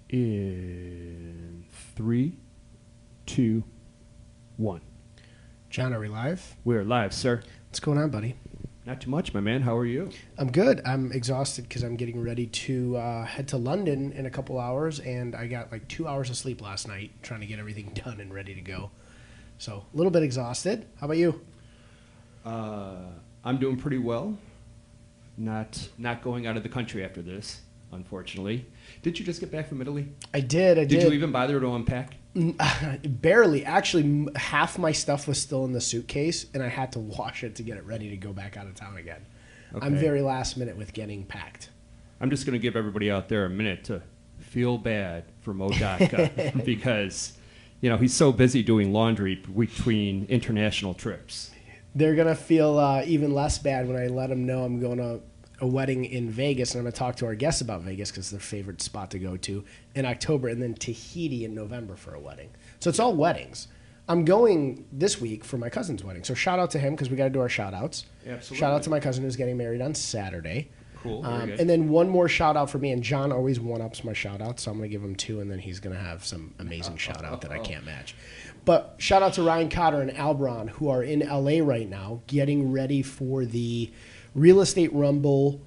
In 3, 2, 1. John, are we live? We're live, sir. What's going on, buddy? Not too much, my man. How are you? I'm good. I'm exhausted because I'm getting ready to head to London in a couple hours, and I got like 2 hours of sleep last night trying to get everything done and ready to go. So a little bit exhausted. How about you? I'm doing pretty well. Not going out of the country after this, unfortunately. Did you just get back from Italy? I did. Did you even bother to unpack? Barely. Actually, half my stuff was still in the suitcase, and I had to wash it to get it ready to go back out of town again. Okay. I'm very last minute with getting packed. I'm just going to give everybody out there a minute to feel bad for Mo Daka because, you know, he's so busy doing laundry between international trips. They're going to feel even less bad when I let them know I'm going to a wedding in Vegas, and I'm going to talk to our guests about Vegas because it's their favorite spot to go to in October, and then Tahiti in November for a wedding. So it's all weddings. I'm going this week for my cousin's wedding. So shout out to him because we got to do our shout outs. Absolutely. Shout out to my cousin who's getting married on Saturday. Cool. Very good. And then one more shout out for me, and John always one-ups my shout outs, so I'm going to give him 2, and then he's going to have some amazing shout out that I can't match. But shout out to Ryan Cotter and Albron who are in LA right now getting ready for the Real Estate Rumble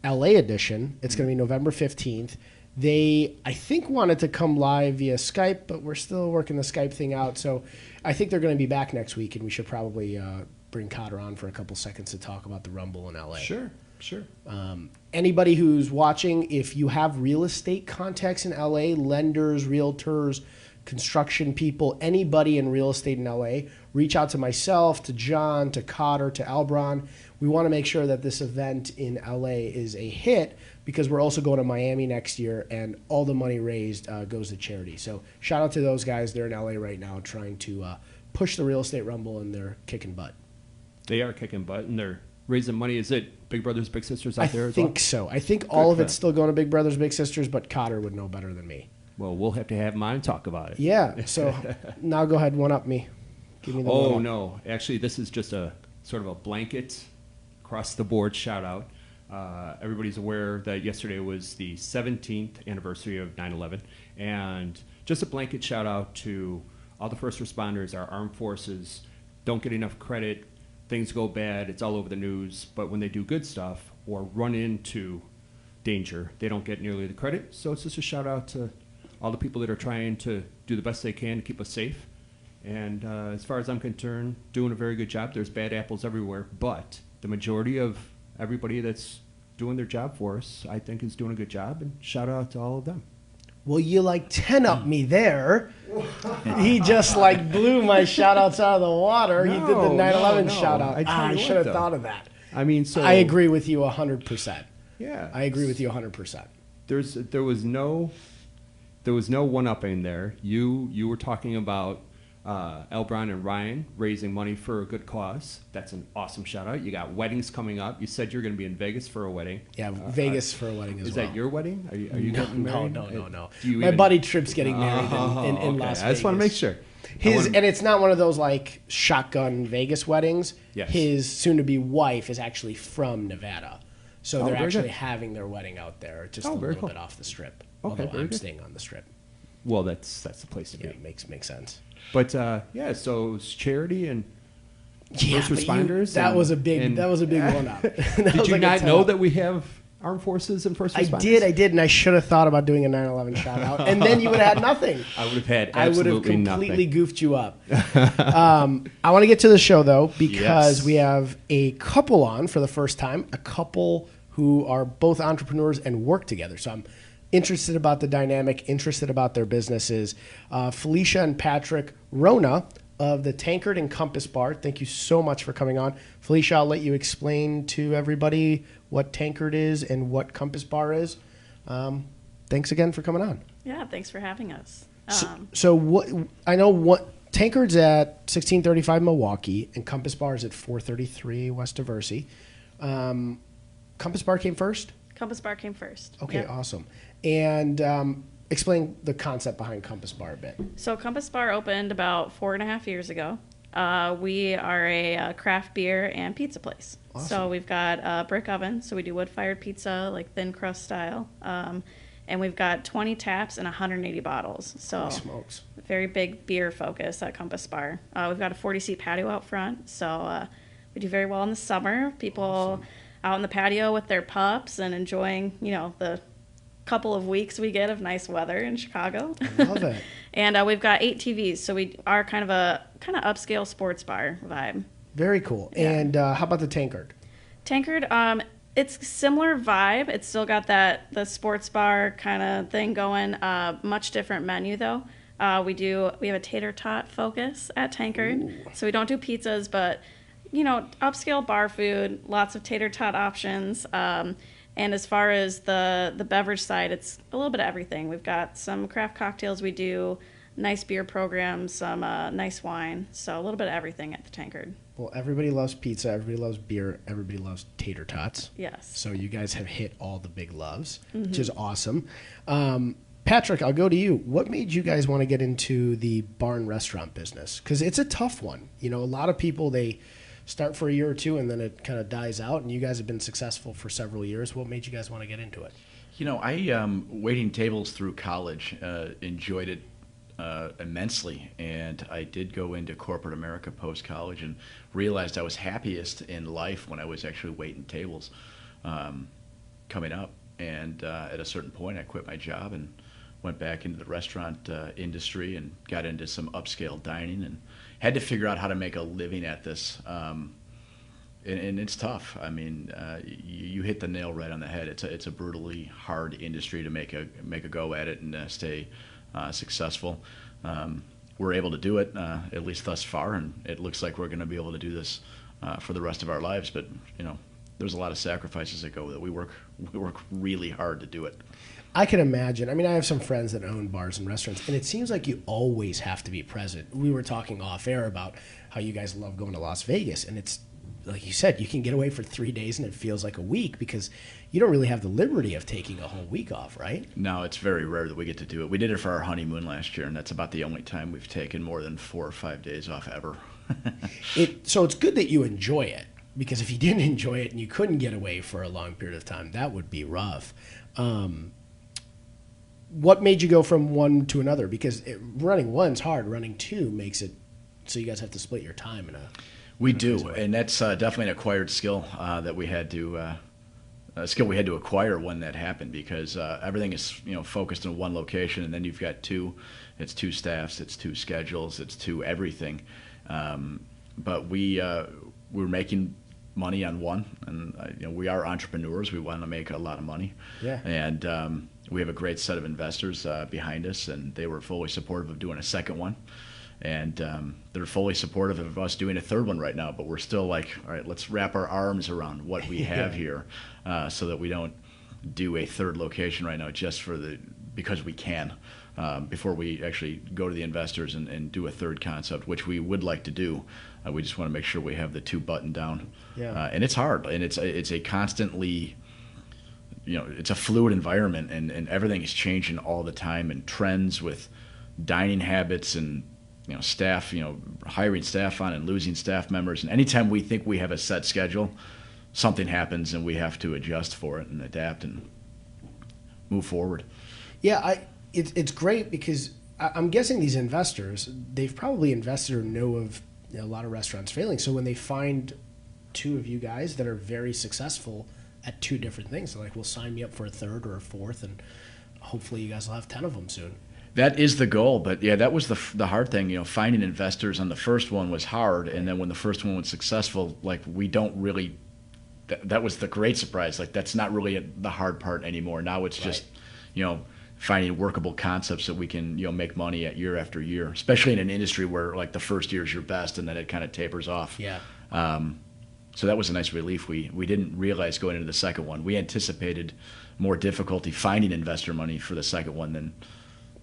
LA edition. It's going to be November 15th. They, I think, wanted to come live via Skype, but we're still working the Skype thing out. So I think they're going to be back next week, and we should probably bring Cotter on for a couple seconds to talk about the Rumble in LA. Sure. Anybody who's watching, if you have real estate contacts in LA, lenders, realtors, construction people, anybody in real estate in LA, reach out to myself, to John, to Cotter, to Albron. We want to make sure that this event in LA is a hit because we're also going to Miami next year, and all the money raised goes to charity. So shout out to those guys. They're in LA right now trying to push the Real Estate Rumble, and they're kicking butt. They are kicking butt, and they're raising money. Is it Big Brothers, Big Sisters out there as well? I think so. I think all of it's still going to Big Brothers, Big Sisters, but Cotter would know better than me. Well, we'll have to have him on and talk about it. Yeah, so now go ahead, one-up me. Give me the one-up. No. Actually, this is just a sort of a blanket, across-the-board shout-out. Everybody's aware that yesterday was the 17th anniversary of 9/11, and just a blanket shout-out to all the first responders, our armed forces. Don't get enough credit. Things go bad. It's all over the news. But when they do good stuff or run into danger, they don't get nearly the credit. So it's just a shout-out to all the people that are trying to do the best they can to keep us safe. And as far as I'm concerned, doing a very good job. There's bad apples everywhere, but the majority of everybody that's doing their job for us, I think, is doing a good job, and shout out to all of them. Well, you 10-up me there. He just blew my shout-outs out of the water. He did the 9/11 shout-out. I should have thought of that. I mean, so I agree with you 100%. Yeah. I agree with you 100%. There was no one-upping there. You were talking about Elbron and Ryan raising money for a good cause. That's an awesome shout-out. You got weddings coming up. You said you're going to be in Vegas for a wedding. Yeah, Vegas for a wedding as well. Is that your wedding? Are you getting married? No. My buddy Tripp's getting married in Las Vegas. I just want to make sure. And it's not one of those shotgun Vegas weddings. Yes. His soon-to-be wife is actually from Nevada. So they're actually having their wedding out there, just a little bit off the Strip. Although I'm staying on the Strip. Well, that's the place to be. Yeah, it makes sense. But so it was charity and first responders. That was a big one up. Did you not know that we have armed forces and first responders? I did, and I should have thought about doing a 9/11 shout out, and then you would have had nothing. I would have had absolutely nothing. I would have completely goofed you up. I want to get to the show though because we have a couple on for the first time, a couple who are both entrepreneurs and work together. So I'm interested about the dynamic, interested about their businesses. Philicia and Patrick Wrona of the Tankard and Compass Bar. Thank you so much for coming on. Philicia, I'll let you explain to everybody what Tankard is and what Compass Bar is. Thanks again for coming on. Yeah, thanks for having us. So Tankard's at 1635 Milwaukee and Compass Bar is at 433 West Diversey. Compass Bar came first? Compass Bar came first. Okay, yep. Awesome. And explain the concept behind Compass Bar a bit. So Compass Bar opened about 4.5 years ago. We are a craft beer and pizza place. Awesome. So we've got a brick oven, so we do wood-fired pizza, like thin crust style. and we've got 20 taps and 180 bottles. So Holy smokes. very big beer focus at Compass Bar. We've got a 40-seat patio out front, so we do very well in the summer. People out in the patio with their pups and enjoying, the couple of weeks we get of nice weather in Chicago. I love it. And we've got 8 TVs, so we are kind of upscale sports bar vibe. Very cool. Yeah. And how about the Tankard? Tankard, it's similar vibe. It's still got the sports bar kind of thing going. Much different menu though. We have a tater tot focus at Tankard. Ooh. So we don't do pizzas, but upscale bar food, lots of tater tot options. And as far as the beverage side, it's a little bit of everything. We've got some craft cocktails we do, nice beer programs, some nice wine. So a little bit of everything at the Tankard. Well, everybody loves pizza, everybody loves beer, everybody loves tater tots. Yes. So you guys have hit all the big loves, which is awesome. Patrick, I'll go to you. What made you guys want to get into the bar and restaurant business? Because it's a tough one. A lot of people, they start for a year or two and then it kind of dies out, and you guys have been successful for several years. What made you guys want to get into it? I waiting tables through college, enjoyed it immensely, and I did go into corporate America post-college and realized I was happiest in life when I was actually waiting tables coming up. And at a certain point, I quit my job and went back into the restaurant industry and got into some upscale dining and had to figure out how to make a living at this. And it's tough. I mean, you hit the nail right on the head. It's a brutally hard industry to make a go at it and stay successful. We're able to do it, at least thus far, and it looks like we're going to be able to do this for the rest of our lives. But there's a lot of sacrifices that go with it. We work really hard to do it. I can imagine. I mean, I have some friends that own bars and restaurants, and it seems like you always have to be present. We were talking off air about how you guys love going to Las Vegas, and it's like you said, you can get away for 3 days and it feels like a week because you don't really have the liberty of taking a whole week off, right? No, it's very rare that we get to do it. We did it for our honeymoon last year, and that's about the only time we've taken more than 4 or 5 days off ever. So it's good that you enjoy it, because if you didn't enjoy it and you couldn't get away for a long period of time, that would be rough. What made you go from one to another? Because running one's hard. Running two makes it so you guys have to split your time in a... We do, and that's definitely an acquired skill that we had to acquire when that happened, because everything is focused in one location, and then you've got it's 2 staffs, it's 2 schedules, it's 2 everything. But we're making money on one, and we are entrepreneurs. We want to make a lot of money, Yeah. And we have a great set of investors behind us, and they were fully supportive of doing a second one. And they're fully supportive of us doing a third one right now, but we're still like, all right, let's wrap our arms around what we have here, so that we don't do a third location right now just because we can, before we actually go to the investors and do a third concept, which we would like to do. We just want to make sure we have the 2 buttoned down. Yeah. And it's hard, and it's a constantly, it's a fluid environment, and everything is changing all the time, and trends with dining habits and staff, hiring staff on and losing staff members. And anytime we think we have a set schedule, something happens and we have to adjust for it and adapt and move forward. Yeah, it's great because I'm guessing these investors, they've probably invested or know of a lot of restaurants failing. So when they find 2 of you guys that are very successful at 2 different things, they're like, well, sign me up for a third or a fourth, and hopefully you guys will have 10 of them soon. That is the goal, but yeah, that was the hard thing. Finding investors on the first one was hard, and then when the first one was successful, like we don't really. That was the great surprise. Like that's not really the hard part anymore. Now it's just, finding workable concepts that we can make money at year after year, especially in an industry where like the first year is your best and then it kind of tapers off. Yeah. So that was a nice relief. We didn't realize going into the second one. We anticipated more difficulty finding investor money for the second one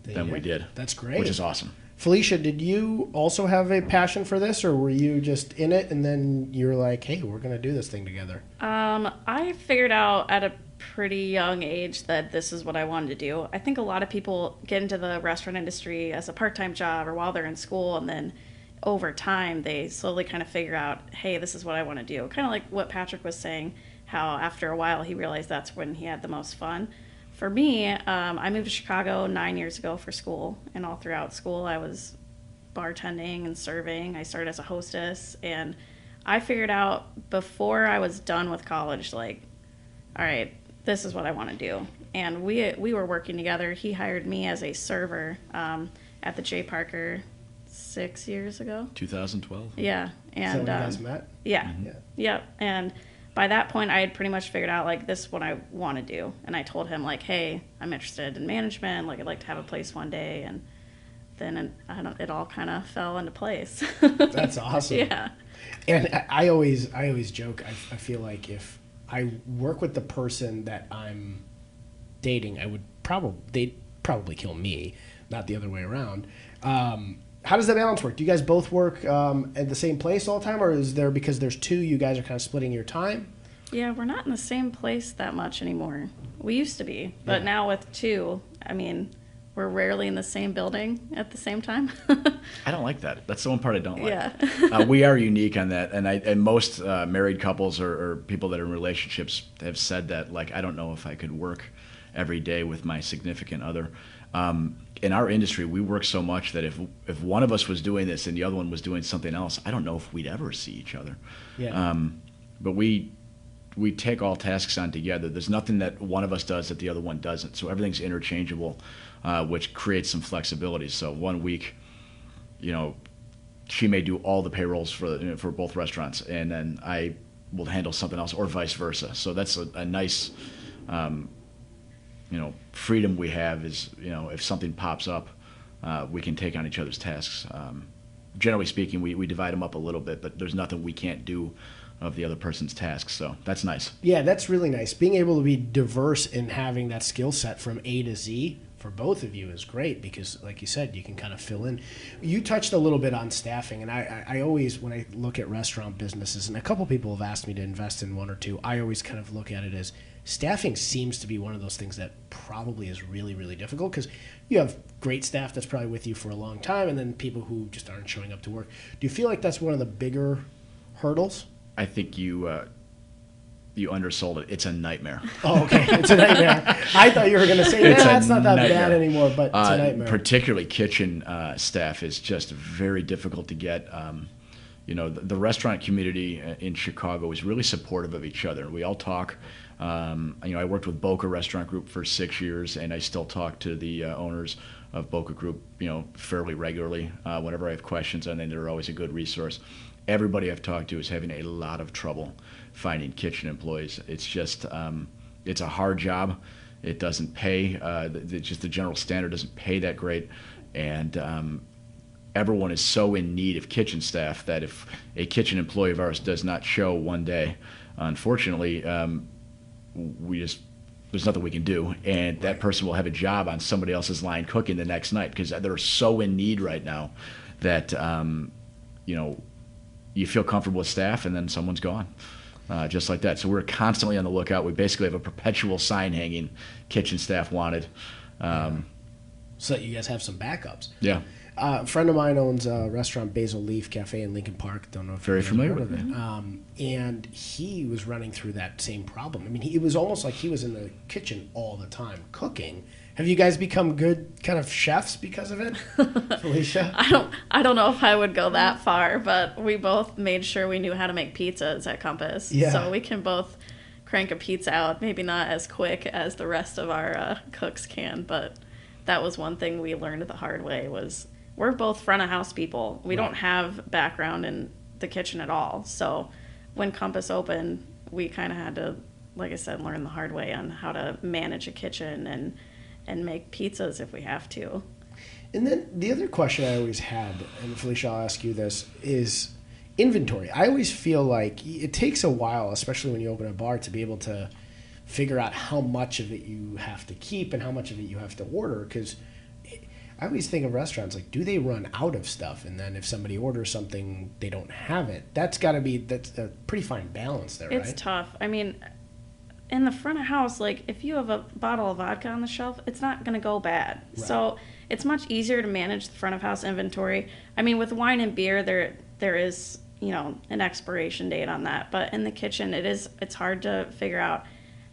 than we did. That's great. Which is awesome. Felicia, did you also have a passion for this, or were you just in it and then you're like, hey, we're going to do this thing together? I figured out at a pretty young age that this is what I wanted to do. I think a lot of people get into the restaurant industry as a part-time job or while they're in school, and then over time they slowly kind of figure out, hey, this is what I want to do. Kind of like what Patrick was saying, how after a while he realized that's when he had the most fun. for me, I moved to Chicago 9 years ago for school, and all throughout school I was bartending and serving. I started as a hostess, and I figured out before I was done with college, like, all right, this is what I want to do. And we were working together. He hired me as a server at the J. Parker 6 years ago. 2012. Yeah, and So when you guys met? yeah, Mm-hmm. yep. And by that point, I had pretty much figured out, like, this is what I want to do. And I told him, like, hey, I'm interested in management. Like, I'd like to have a place one day. And then it all kind of fell into place. That's awesome. Yeah. And I always joke. I feel like if I work with the person that I'm dating, they'd probably kill me, not the other way around. How does that balance work? Do you guys both work at the same place all the time, or is there, because there's two, you guys are kind of splitting your time? Yeah, we're not in the same place that much anymore. We used to be, but Yeah. now with two, I mean, we're rarely in the same building at the same time. I don't like that. That's the one part I don't like. Yeah. We are unique on that, and most married couples or people that are in relationships have said that. Like, I don't know if I could work every day with my significant other. In our industry, we work so much that if one of us was doing this and the other one was doing something else, I don't know if we'd ever see each other. Yeah. But we take all tasks on together. There's nothing that one of us does that the other one doesn't. So everything's interchangeable, which creates some flexibility. So 1 week, she may do all the payrolls for both restaurants, and then I will handle something else, or vice versa. So that's a nice, freedom we have. Is if something pops up, we can take on each other's tasks. Generally speaking, we divide them up a little bit, but there's nothing we can't do of the other person's tasks. So that's nice. Yeah, that's really nice. Being able to be diverse in having that skill set from A to Z for both of you is great because, like you said, you can kind of fill in. You touched a little bit on staffing, and I always, when I look at restaurant businesses, and a couple people have asked me to invest in one or two, I always kind of look at it as staffing seems to be one of those things that probably is really, really difficult because you have great staff that's probably with you for a long time, and then people who just aren't showing up to work. Do you feel like that's one of the bigger hurdles? I think you undersold it. It's a nightmare. Oh, okay. It's a nightmare. I thought you were going to say, it's not that nightmare. bad anymore, but it's a nightmare. Particularly kitchen staff is just very difficult to get. The restaurant community in Chicago is really supportive of each other. We all talk. I worked with Boca Restaurant Group for 6 years, and I still talk to the owners of Boca Group, fairly regularly. Whenever I have questions, and then they're always a good resource. Everybody I've talked to is having a lot of trouble finding kitchen employees. It's just, it's a hard job. It doesn't pay. Just the general standard doesn't pay that great, and everyone is so in need of kitchen staff that if a kitchen employee of ours does not show one day, unfortunately, there's nothing we can do, and that person will have a job on somebody else's line cooking the next night because they're so in need right now that you feel comfortable with staff, and then someone's gone, just like that. So we're constantly on the lookout. We basically have a perpetual sign hanging, kitchen staff wanted. So that you guys have some backups. Yeah. A friend of mine owns a restaurant, Basil Leaf Cafe in Lincoln Park. Don't know if Very you've familiar heard with of it. And he was running through that same problem. I mean, it was almost like he was in the kitchen all the time cooking. Have you guys become good kind of chefs because of it, Philicia? I don't know if I would go that far, but we both made sure we knew how to make pizzas at Compass. Yeah. So we can both crank a pizza out, maybe not as quick as the rest of our cooks can, but that was one thing we learned the hard way was we're both front of house people. We don't have background in the kitchen at all. So when Compass opened, we kind of had to, like I said, learn the hard way on how to manage a kitchen and make pizzas if we have to. And then the other question I always had, and Philicia, I'll ask you this, is inventory. I always feel like it takes a while, especially when you open a bar, to be able to figure out how much of it you have to keep and how much of it you have to order. Because I always think of restaurants like, do they run out of stuff? And then if somebody orders something, they don't have it. That's a pretty fine balance there, right? It's tough. I mean, in the front of house, like if you have a bottle of vodka on the shelf, it's not going to go bad. Right. So it's much easier to manage the front of house inventory. I mean, with wine and beer, there is, an expiration date on that. But in the kitchen, it's hard to figure out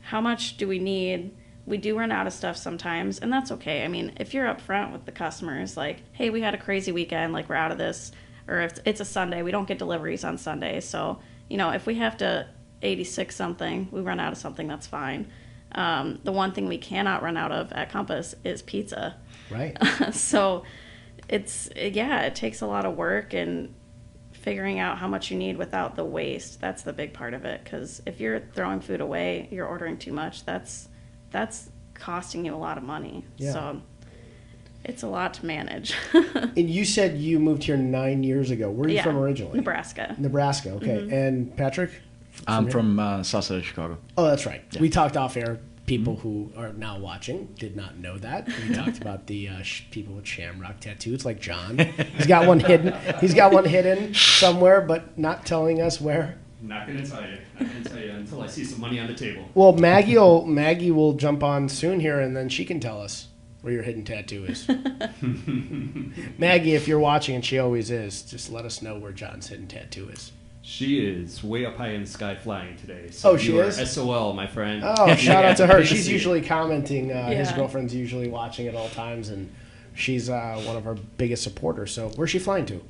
how much do we need, we do run out of stuff sometimes, and that's okay. I mean, if you're upfront with the customers, like, hey, we had a crazy weekend, like, we're out of this, or if it's a Sunday, we don't get deliveries on Sundays. So, if we have to 86 something, we run out of something, that's fine. The one thing we cannot run out of at Compass is pizza. Right. So it takes a lot of work and figuring out how much you need without the waste. That's the big part of it, because if you're throwing food away, you're ordering too much, that's costing you a lot of money. Yeah. So it's a lot to manage. And you said you moved here 9 years ago. Where are you from originally? Nebraska. Nebraska, okay. Mm-hmm. And Patrick? I'm from south side of Chicago. Oh, that's right. Yeah. We talked off air. People who are now watching did not know that. We talked about the people with shamrock tattoos, like John. He's got one hidden. He's got one hidden somewhere, but not telling us where. Not going to tell you. Not going to tell you until I see some money on the table. Well, Maggie will jump on soon here, and then she can tell us where your hidden tattoo is. Maggie, if you're watching, and she always is, just let us know where John's hidden tattoo is. She is way up high in the sky flying today. So she you are is? SOL, my friend. Oh, shout out to her. Good She's see you. usually commenting. His Yeah. girlfriend's usually watching at all times, and she's one of our biggest supporters. So where's she flying to?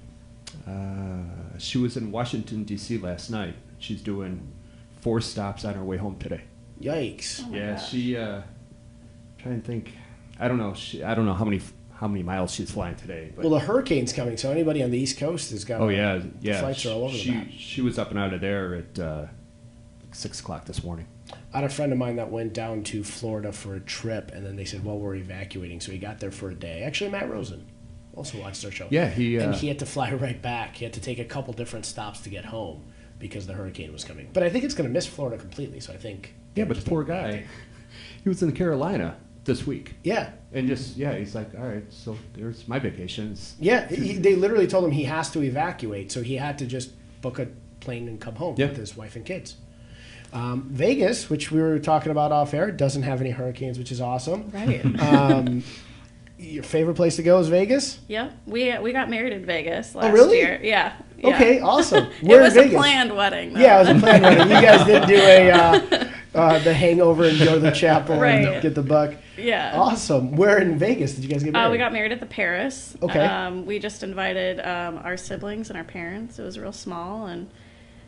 She was in Washington, D.C. last night. She's doing 4 stops on her way home today. Yikes. Oh my Yeah, gosh. she, trying to think, I don't know how many miles she's flying today. But Well, the hurricane's coming, so anybody on the East Coast has got. oh, yeah. Flights are all over the map. She was up and out of there at 6 o'clock this morning. I had a friend of mine that went down to Florida for a trip, and then they said, well, we're evacuating. So he got there for a day. Actually, Matt Rosen also watched our show. Yeah, and he had to fly right back. He had to take a couple different stops to get home because the hurricane was coming. But I think it's going to miss Florida completely, so I think. Yeah, but the poor guy, he was in Carolina this week. Yeah. And he's like, all right, so there's my vacations. Yeah, they literally told him he has to evacuate, so he had to just book a plane and come home with his wife and kids. Vegas, which we were talking about off air, doesn't have any hurricanes, which is awesome. Right. Your favorite place to go is Vegas? Yep. We got married in Vegas last really? year. Yeah. Okay, awesome. It Where was in a Vegas? planned wedding, though. Yeah, it was a planned wedding. You guys didn't do the hangover and go to the chapel and Right. get the buck. Yeah. Awesome. Where in Vegas did you guys get married? We got married at the Paris. Okay. We just invited our siblings and our parents. It was real small, and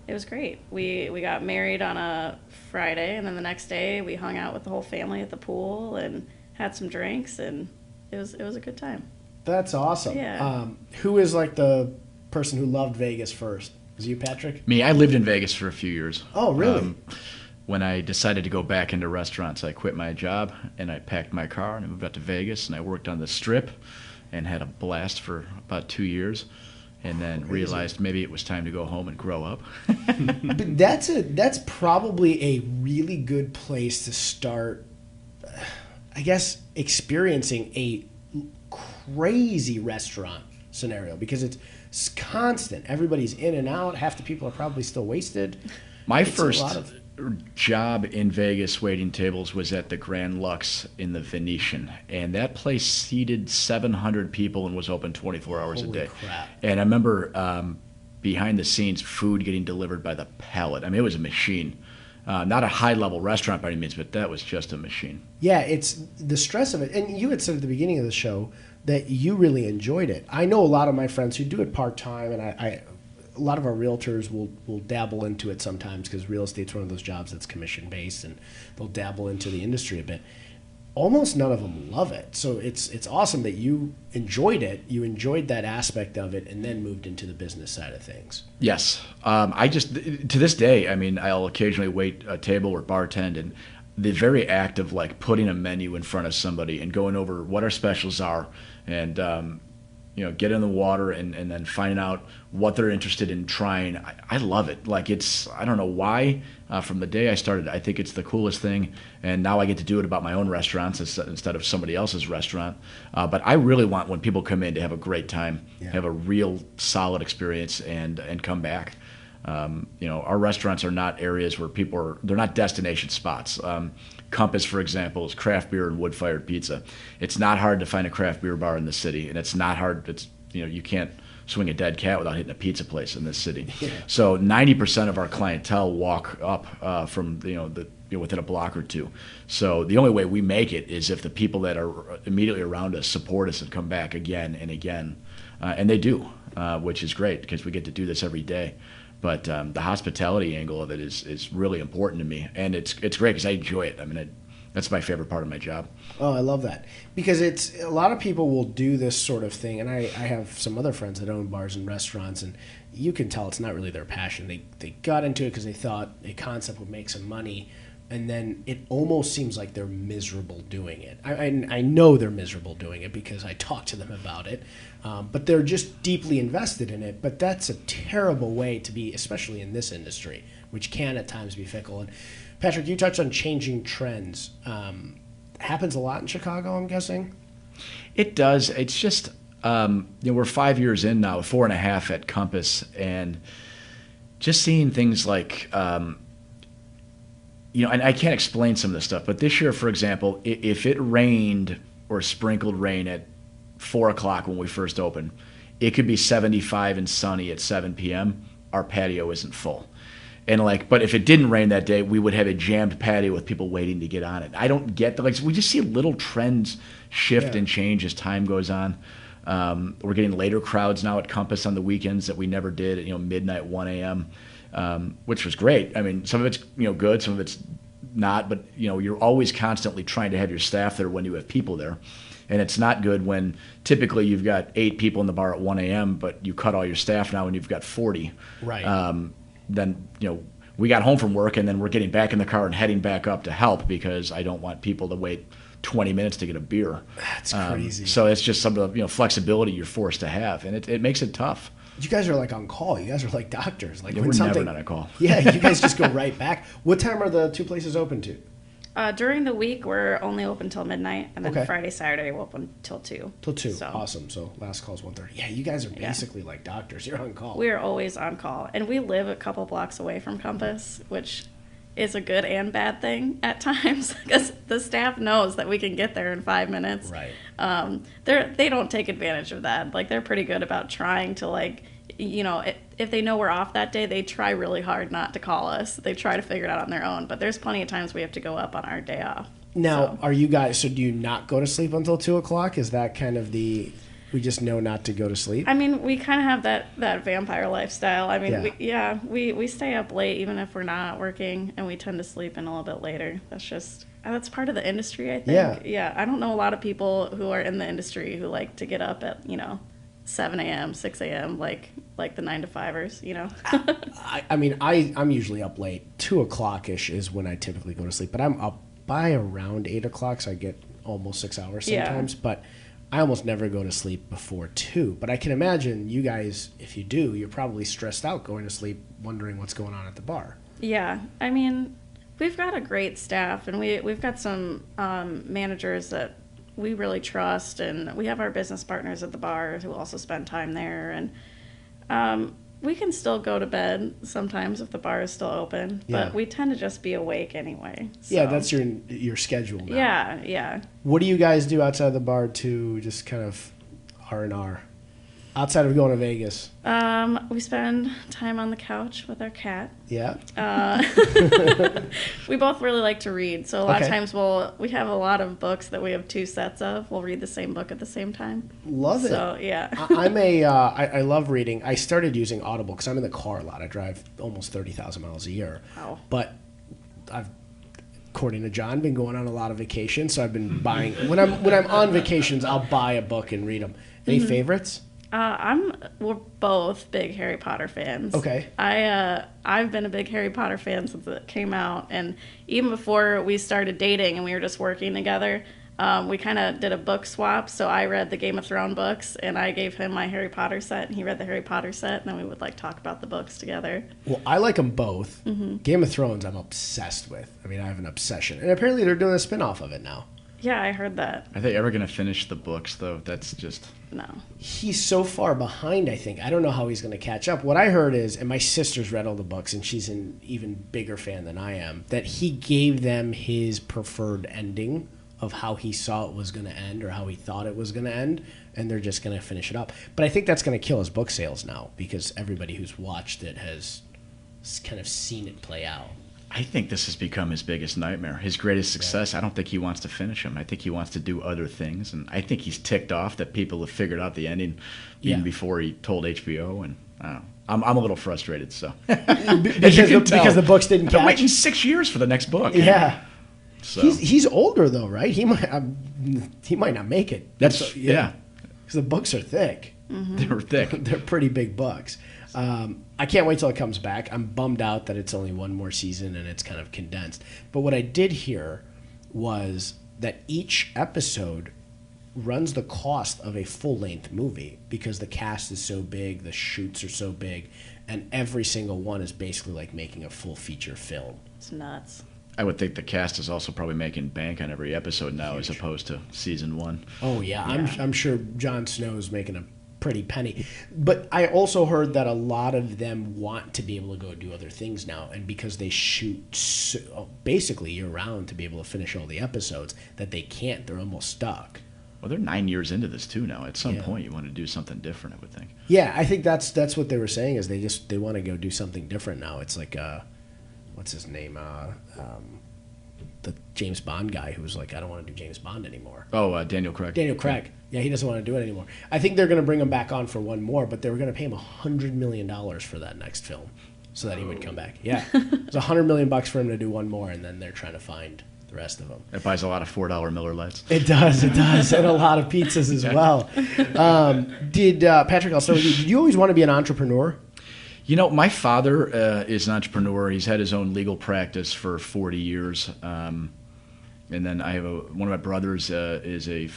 it was great. We got married on a Friday, and then the next day we hung out with the whole family at the pool and had some drinks, and it was a good time. That's awesome. Yeah. Who is like the person who loved Vegas first? Was it you, Patrick? Me, I lived in Vegas for a few years. Oh, really? When I decided to go back into restaurants, I quit my job and I packed my car and I moved out to Vegas and I worked on the Strip and had a blast for about 2 years, and then realized maybe it was time to go home and grow up. But that's probably a really good place to start, I guess, experiencing a crazy restaurant scenario, because it's constant. Everybody's in and out. Half the people are probably still wasted. My It's a first lot of- job in Vegas waiting tables was at the Grand Lux in the Venetian, and that place seated 700 people and was open 24 hours Holy a day. crap. And I remember behind the scenes food getting delivered by the pallet. I mean, it was a machine. Not a high-level restaurant by any means, but that was just a machine. Yeah, it's the stress of it. And you had said at the beginning of the show that you really enjoyed it. I know a lot of my friends who do it part-time, and a lot of our realtors will dabble into it sometimes, because real estate's one of those jobs that's commission-based, and they'll dabble into the industry a bit. Almost none of them love it. So it's awesome that you enjoyed it. You enjoyed that aspect of it, and then moved into the business side of things. Yes. I just, to this day, I mean, I'll occasionally wait a table or bartend, and the very act of like putting a menu in front of somebody and going over what our specials are, and get in the water and then finding out what they're interested in trying. I love it. Like, I don't know why. From the day I started, I think it's the coolest thing. And now I get to do it about my own restaurants instead of somebody else's restaurant. But I really want, when people come in, to have a great time, have a real solid experience, and come back. Our restaurants are not areas where they're not destination spots. Compass, for example, is craft beer and wood-fired pizza. It's not hard to find a craft beer bar in the city, and it's not hard. You can't swing a dead cat without hitting a pizza place in this city. So 90% of our clientele walk up from within a block or two. So the only way we make it is if the people that are immediately around us support us and come back again and again, and they do, which is great because we get to do this every day. But the hospitality angle of it is really important to me, and it's great because I enjoy it. I mean, that's my favorite part of my job. Oh, I love that because it's a lot of people will do this sort of thing, and I have some other friends that own bars and restaurants, and you can tell it's not really their passion. They got into it because they thought a concept would make some money, and then it almost seems like they're miserable doing it. I know they're miserable doing it because I talk to them about it, but they're just deeply invested in it. But that's a terrible way to be, especially in this industry, which can at times be fickle. And Patrick, you touched on changing trends. Happens a lot in Chicago, I'm guessing? It does. It's just, we're 5 years in now, 4.5 at Compass, and just seeing things like, and I can't explain some of this stuff, but this year, for example, if it rained or sprinkled rain at 4 o'clock when we first opened, it could be 75 and sunny at 7 p.m. Our patio isn't full. But if it didn't rain that day, we would have a jammed patio with people waiting to get on it. I don't get we just see little trends shift and change as time goes on. We're getting later crowds now at Compass on the weekends that we never did at midnight, 1 a.m., which was great. I mean, some of it's good, some of it's not, but you're always constantly trying to have your staff there when you have people there. And it's not good when typically you've got 8 people in the bar at 1 a.m., but you cut all your staff now and you've got 40. Right. Then we got home from work and then we're getting back in the car and heading back up to help because I don't want people to wait 20 minutes to get a beer. That's crazy. So it's just some of the flexibility you're forced to have, and it makes it tough. You guys are like on call. You guys are like doctors. Like when we're something, never on a call. Yeah, you guys just go right back. What time are the 2 places open to? During the week, we're only open till midnight, and then Okay. Friday, Saturday, we're open till 2. Till 2. So Awesome. So last call's 1:30. Yeah, you guys are basically like doctors. You're on call. we are always on call, and we live a couple blocks away from Compass, which is a good and bad thing at times because the staff knows that we can get there in 5 minutes. Right. They don't take advantage of that. Like, they're pretty good about trying to if they know we're off that day, they try really hard not to call us. They try to figure it out on their own. But there's plenty of times we have to go up on our day off. Now, are you guys? So do you not go to sleep until 2 o'clock? Is that kind of we just know not to go to sleep? I mean, we kind of have that vampire lifestyle. I mean, Yeah. we stay up late even if we're not working, and we tend to sleep in a little bit later. That's part of the industry, I think. Yeah. I don't know a lot of people who are in the industry who like to get up at 7 a.m., 6 a.m., like the 9-to-5ers, I'm usually up late. 2 o'clock-ish is when I typically go to sleep. But I'm up by around 8 o'clock, so I get almost 6 hours sometimes. But I almost never go to sleep before 2. But I can imagine you guys, if you do, you're probably stressed out going to sleep, wondering what's going on at the bar. Yeah. I mean, we've got a great staff, and we've got some managers that we really trust, and we have our business partners at the bar who also spend time there, and we can still go to bed sometimes if the bar is still open, but we tend to just be awake anyway. So. Yeah, that's your schedule now. Yeah. What do you guys do outside of the bar to just kind of R&R? Outside of going to Vegas? We spend time on the couch with our cat. Yeah. We both really like to read, so a lot of times we have a lot of books that we have 2 sets of. We'll read the same book at the same time. Love it. So yeah. I love reading. I started using Audible because I'm in the car a lot. I drive almost 30,000 miles a year. Wow. But I've, according to John, been going on a lot of vacations, so I've been buying. When I'm on vacations, I'll buy a book and read them. Any favorites? We're both big Harry Potter fans. Okay. I've been a big Harry Potter fan since it came out, and even before we started dating and we were just working together, we kind of did a book swap. So I read the Game of Thrones books, and I gave him my Harry Potter set, and he read the Harry Potter set, and then we would talk about the books together. Well, I like them both. Game of Thrones, I'm obsessed with. I mean, I have an obsession, and apparently they're doing a spin-off of it now. Yeah, I heard that. Are they ever going to finish the books, though? That's just... No. He's so far behind, I think. I don't know how he's going to catch up. What I heard is, and my sister's read all the books, and she's an even bigger fan than I am, that he gave them his preferred ending of how he saw it was going to end or how he thought it was going to end, and they're just going to finish it up. But I think that's going to kill his book sales now because everybody who's watched it has kind of seen it play out. I think this has become his biggest nightmare, his greatest success. Yeah. I don't think he wants to finish him. I think he wants to do other things, and I think he's ticked off that people have figured out the ending even before he told HBO. And I don't know. I'm a little frustrated. So because the books didn't I've been catch. waiting 6 years for the next book. Yeah. So He's older though, right? He might not make it. that's because the books are thick. they were thick. They're pretty big books. I can't wait till it comes back. I'm bummed out that it's only one more season and it's kind of condensed. But what I did hear was that each episode runs the cost of a full-length movie because the cast is so big, the shoots are so big, and every single one is basically like making a full feature film. It's nuts. I would think the cast is also probably making bank on every episode now as opposed to season one. Oh yeah. I'm sure Jon Snow's making a pretty penny. But I also heard that a lot of them want to be able to go do other things now, and because they shoot basically year-round to be able to finish all the episodes, that they can't. They're almost stuck. Well, they're 9 years into this too now. At some Yeah. point, you want to do something different, I would think. Yeah, I think that's what they were saying is they want to go do something different now. It's like what's his name? The James Bond guy who was like, I don't want to do James Bond anymore. Oh, Daniel Craig. Daniel Craig. Yeah, he doesn't want to do it anymore. I think they're going to bring him back on for one more, but they were going to pay him $100 million for that next film so that he would come back. Yeah. It's $100 million for him to do one more, and then they're trying to find the rest of them. It buys a lot of $4 Miller Lights. It does, and a lot of pizzas as well. Patrick, I'll start with you. Did you always want to be an entrepreneur? You know, my father is an entrepreneur. He's had his own legal practice for 40 years. And then I have one of my brothers is a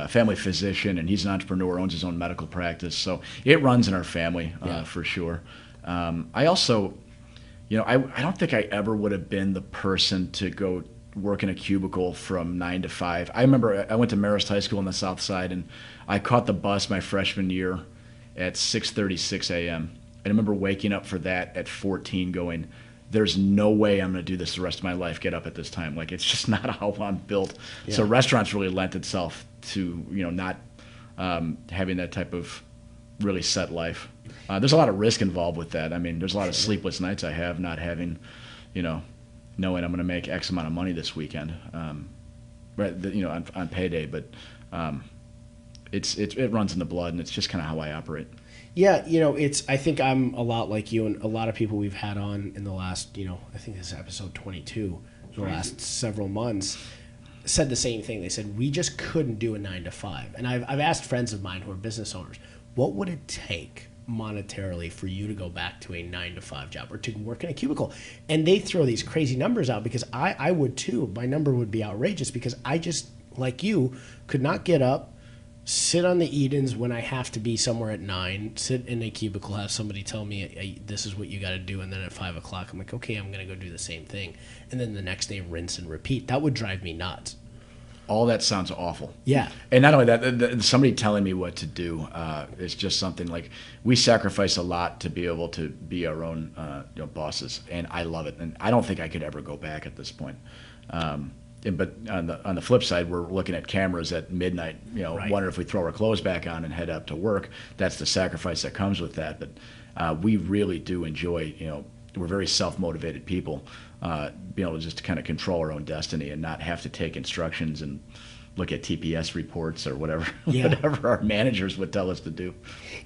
family physician, and he's an entrepreneur, owns his own medical practice. So it runs in our family for sure. I also, I don't think I ever would have been the person to go work in a cubicle from 9 to 5. I remember I went to Marist High School on the South Side, and I caught the bus my freshman year at 6:36 a.m. I remember waking up for that at 14 going, there's no way I'm going to do this the rest of my life, get up at this time. Like, it's just not how I'm built. Yeah. So restaurants really lent itself to, not having that type of really set life. There's a lot of risk involved with that. I mean, there's a lot of sleepless nights I have not having, knowing I'm going to make X amount of money this weekend, on payday. But it runs in the blood, and it's just kind of how I operate. Yeah, I think I'm a lot like you and a lot of people we've had on in the last, I think this is episode 22, the last several months, said the same thing. They said, we just couldn't do a 9 to 5. And I've asked friends of mine who are business owners, what would it take monetarily for you to go back to a 9 to 5 job or to work in a cubicle? And they throw these crazy numbers out because I would too. My number would be outrageous because I just, like you, could not get up, sit on the Edens when I have to be somewhere at 9, sit in a cubicle, have somebody tell me, this is what you got to do, and then at 5 o'clock, I'm like, okay, I'm going to go do the same thing. And then the next day, rinse and repeat. That would drive me nuts. All that sounds awful. Yeah. And not only that, somebody telling me what to do is just something like, we sacrifice a lot to be able to be our own bosses, and I love it. And I don't think I could ever go back at this point. But on the flip side, we're looking at cameras at midnight, Right. wonder if we throw our clothes back on and head up to work. That's the sacrifice that comes with that. But we really do enjoy, we're very self-motivated people, being able to just kind of control our own destiny and not have to take instructions and look at TPS reports or whatever, whatever our managers would tell us to do.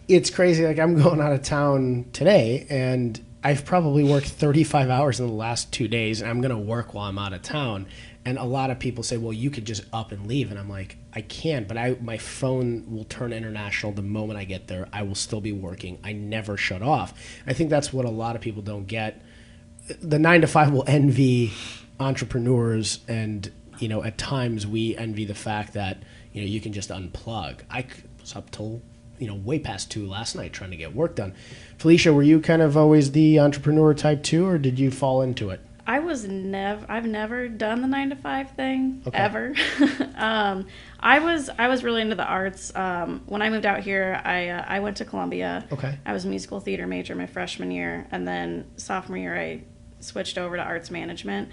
It's crazy. Like, I'm going out of town today, and I've probably worked 35 hours in the last 2 days, and I'm going to work while I'm out of town. And a lot of people say, well, you could just up and leave. And I'm like, I can, but my phone will turn international the moment I get there. I will still be working. I never shut off. I think that's what a lot of people don't get. The 9 to 5 will envy entrepreneurs, and, at times we envy the fact that, you can just unplug. I was up till, way past 2 last night trying to get work done. Felicia, were you kind of always the entrepreneur type too, or did you fall into it? I've never done the 9 to 5 thing, ever. I was really into the arts. When I moved out here, I went to Columbia. Okay. I was a musical theater major my freshman year, and then sophomore year I switched over to arts management.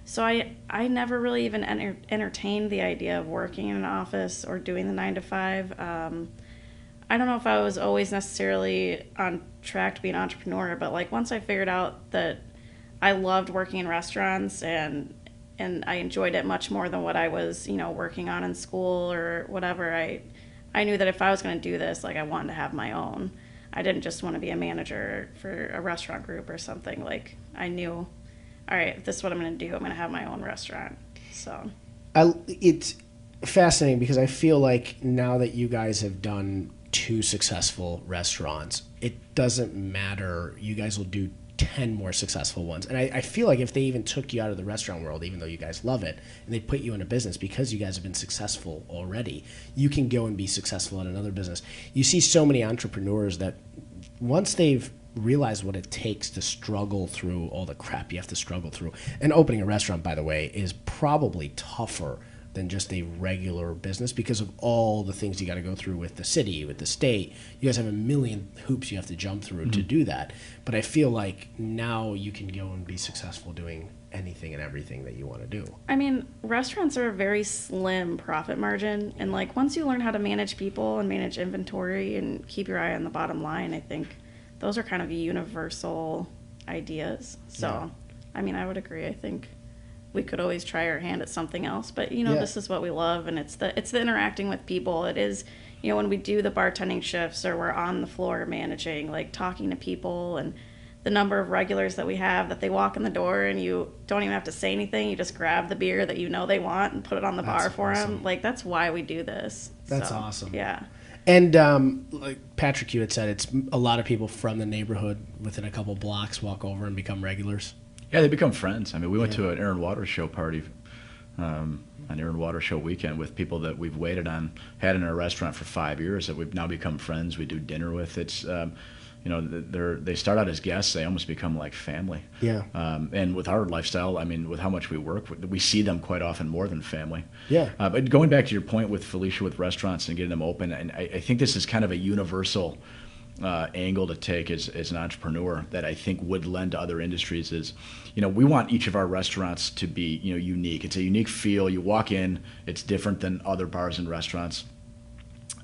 So I never really even entertained the idea of working in an office or doing the 9 to 5. I don't know if I was always necessarily on track to be an entrepreneur, but like once I figured out that I loved working in restaurants and I enjoyed it much more than what I was, working on in school or whatever, I knew that if I was going to do this, like I wanted to have my own. I didn't just want to be a manager for a restaurant group or something. Like I knew, all right, if this is what I'm going to do, I'm going to have my own restaurant. So it's fascinating because I feel like now that you guys have done 2 successful restaurants, it doesn't matter. You guys will do 10 more successful ones. And I feel like if they even took you out of the restaurant world, even though you guys love it, and they put you in a business because you guys have been successful already, you can go and be successful in another business. You see so many entrepreneurs that once they've realized what it takes to struggle through all the crap you have to struggle through, and opening a restaurant, by the way, is probably tougher than just a regular business because of all the things you got to go through with the city, with the state. You guys have a million hoops you have to jump through to do that. But I feel like now you can go and be successful doing anything and everything that you want to do. I mean, restaurants are a very slim profit margin. And like once you learn how to manage people and manage inventory and keep your eye on the bottom line, I think those are kind of universal ideas. So, yeah. I mean, I would agree. I think we could always try our hand at something else, but this is what we love, and it's the interacting with people. It is, when we do the bartending shifts or we're on the floor managing, like talking to people, and the number of regulars that we have that they walk in the door and you don't even have to say anything. You just grab the beer that they want and put it on the bar for them. Like that's why we do this. That's awesome. Yeah. And like Patrick, you had said, it's a lot of people from the neighborhood within a couple blocks walk over and become regulars. Yeah, they become friends. I mean, we went to an Aaron Waters show party, an Aaron Waters show weekend with people that we've waited on, had in our restaurant for 5 years that we've now become friends. We do dinner with. It's, they start out as guests. They almost become like family. Yeah. And with our lifestyle, I mean, with how much we work, we see them quite often more than family. Yeah. But going back to your point with Philicia with restaurants and getting them open, and I think this is kind of a universal angle to take as an entrepreneur that I think would lend to other industries is, we want each of our restaurants to be, unique. It's a unique feel. You walk in, it's different than other bars and restaurants.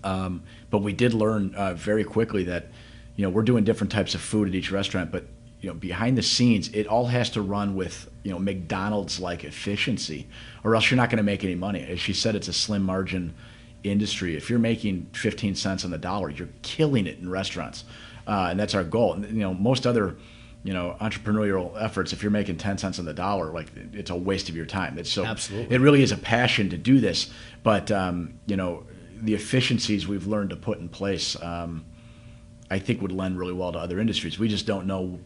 But we did learn very quickly that, we're doing different types of food at each restaurant, but behind the scenes, it all has to run with, McDonald's-like efficiency, or else you're not going to make any money. As she said, it's a slim margin industry. If you're making 15 cents on the dollar, you're killing it in restaurants, and that's our goal. And, most other, entrepreneurial efforts, if you're making 10 cents on the dollar, like it's a waste of your time. It's so absolutely, it really is a passion to do this. But the efficiencies we've learned to put in place, I think would lend really well to other industries. We just don't know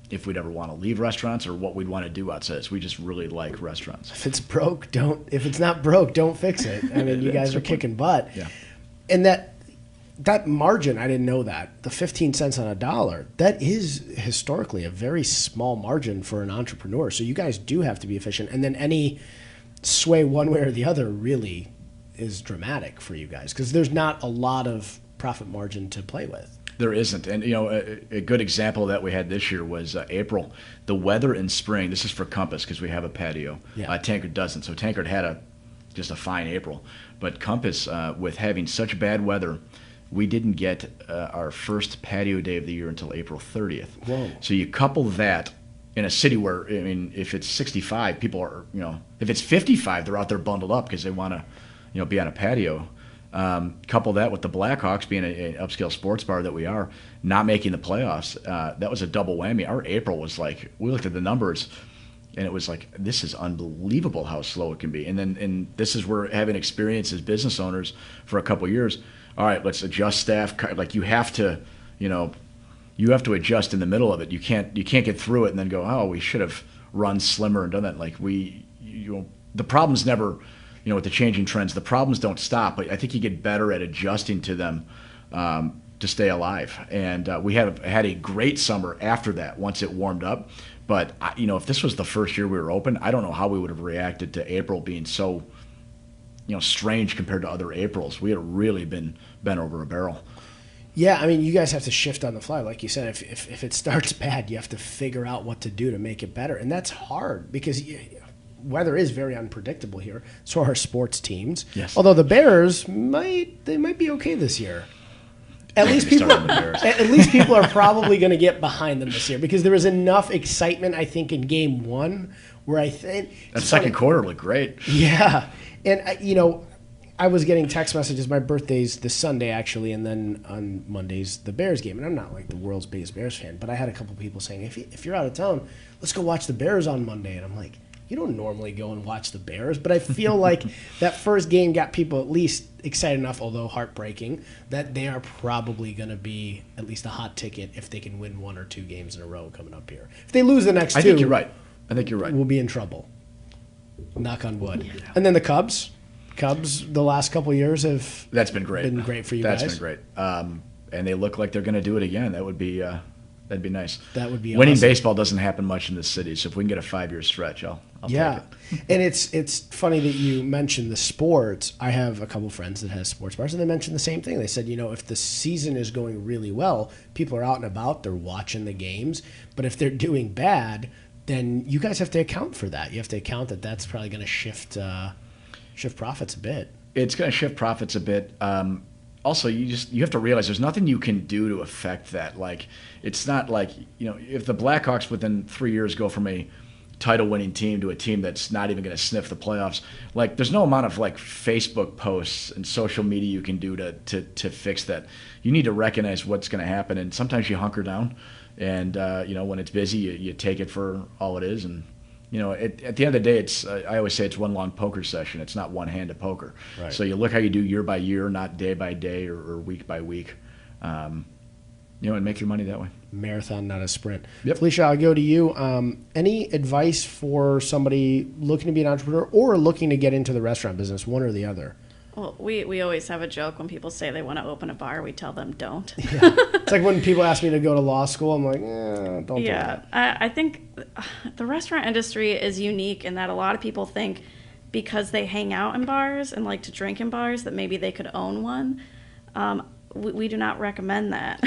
if we'd ever want to leave restaurants or what we'd want to do outside. So we just really like restaurants. If it's broke, if it's not broke, don't fix it. I mean, you guys are kicking butt. Yeah. And that margin, I didn't know that. The 15 cents on a dollar, that is historically a very small margin for an entrepreneur. So you guys do have to be efficient. And then any sway one way or the other really is dramatic for you guys because there's not a lot of profit margin to play with. There isn't. And, a good example that we had this year was April. The weather in spring, this is for Compass because we have a patio. Yeah. Tankard doesn't. So Tankard had just a fine April. But Compass, with having such bad weather, we didn't get our first patio day of the year until April 30th. Whoa. So you couple that in a city where, I mean, if it's 65, people are, if it's 55, they're out there bundled up because they want to, be on a patio. Couple that with the Blackhawks being an upscale sports bar that we are, not making the playoffs. That was a double whammy. Our April was like, we looked at the numbers, and it was like, this is unbelievable how slow it can be. And this is where having experience as business owners for a couple of years. All right, let's adjust staff. Like you have to adjust in the middle of it. You can't get through it and then go, oh, we should have run slimmer and done that. Like the problem's never. With the changing trends, the problems don't stop, but I think you get better at adjusting to them to stay alive. And we have had a great summer after that once it warmed up. But, if this was the first year we were open, I don't know how we would have reacted to April being so, strange compared to other Aprils. We had really been bent over a barrel. Yeah, I mean, you guys have to shift on the fly. Like you said, if it starts bad, you have to figure out what to do to make it better. And that's hard because weather is very unpredictable here. So are sports teams. Yes. Although the Bears might be okay this year. At least people are probably going to get behind them this year because there was enough excitement, I think, in Game 1 where I think that second quarter looked great. Yeah, and I was getting text messages. My birthday's this Sunday actually, and then on Monday's the Bears game. And I'm not like the world's biggest Bears fan, but I had a couple people saying, if you're out of town, let's go watch the Bears on Monday. And I'm like, you don't normally go and watch the Bears, but I feel like that first game got people at least excited enough, although heartbreaking, that they are probably going to be at least a hot ticket if they can win 1 or 2 games in a row coming up here. If they lose the next 2, I think you're right. We'll be in trouble. Knock on wood. Yeah. And then the Cubs. The last couple of years have been great for you guys. That's been great. And they look like they're going to do it again. That would be that'd be nice. That would be winning awesome. Baseball doesn't happen much in this city, so if we can get a 5-year stretch, I'll take it. And it's funny that you mentioned the sports. I have a couple friends that has sports bars, and they mentioned the same thing. They said, if the season is going really well, people are out and about, they're watching the games. But if they're doing bad, then you guys have to account for that. You have to account that that's probably going to shift profits a bit. It's going to shift profits a bit. Also, you have to realize there's nothing you can do to affect that. Like, it's not like, if the Blackhawks within 3 years go from a title-winning team to a team that's not even going to sniff the playoffs, like, there's no amount of like Facebook posts and social media you can do to fix that. You need to recognize what's going to happen, and sometimes you hunker down, and when it's busy, you take it for all it is, and. At the end of the day, I always say it's one long poker session. It's not one hand of poker. Right. So you look how you do year by year, not day by day or week by week, and make your money that way. Marathon, not a sprint. Yep. Felicia, I'll go to you. Any advice for somebody looking to be an entrepreneur or looking to get into the restaurant business, one or the other? Well, we always have a joke when people say they want to open a bar. We tell them don't. Yeah. It's like when people ask me to go to law school, I'm like, don't do that. I think the restaurant industry is unique in that a lot of people think because they hang out in bars and like to drink in bars that maybe they could own one. We do not recommend that.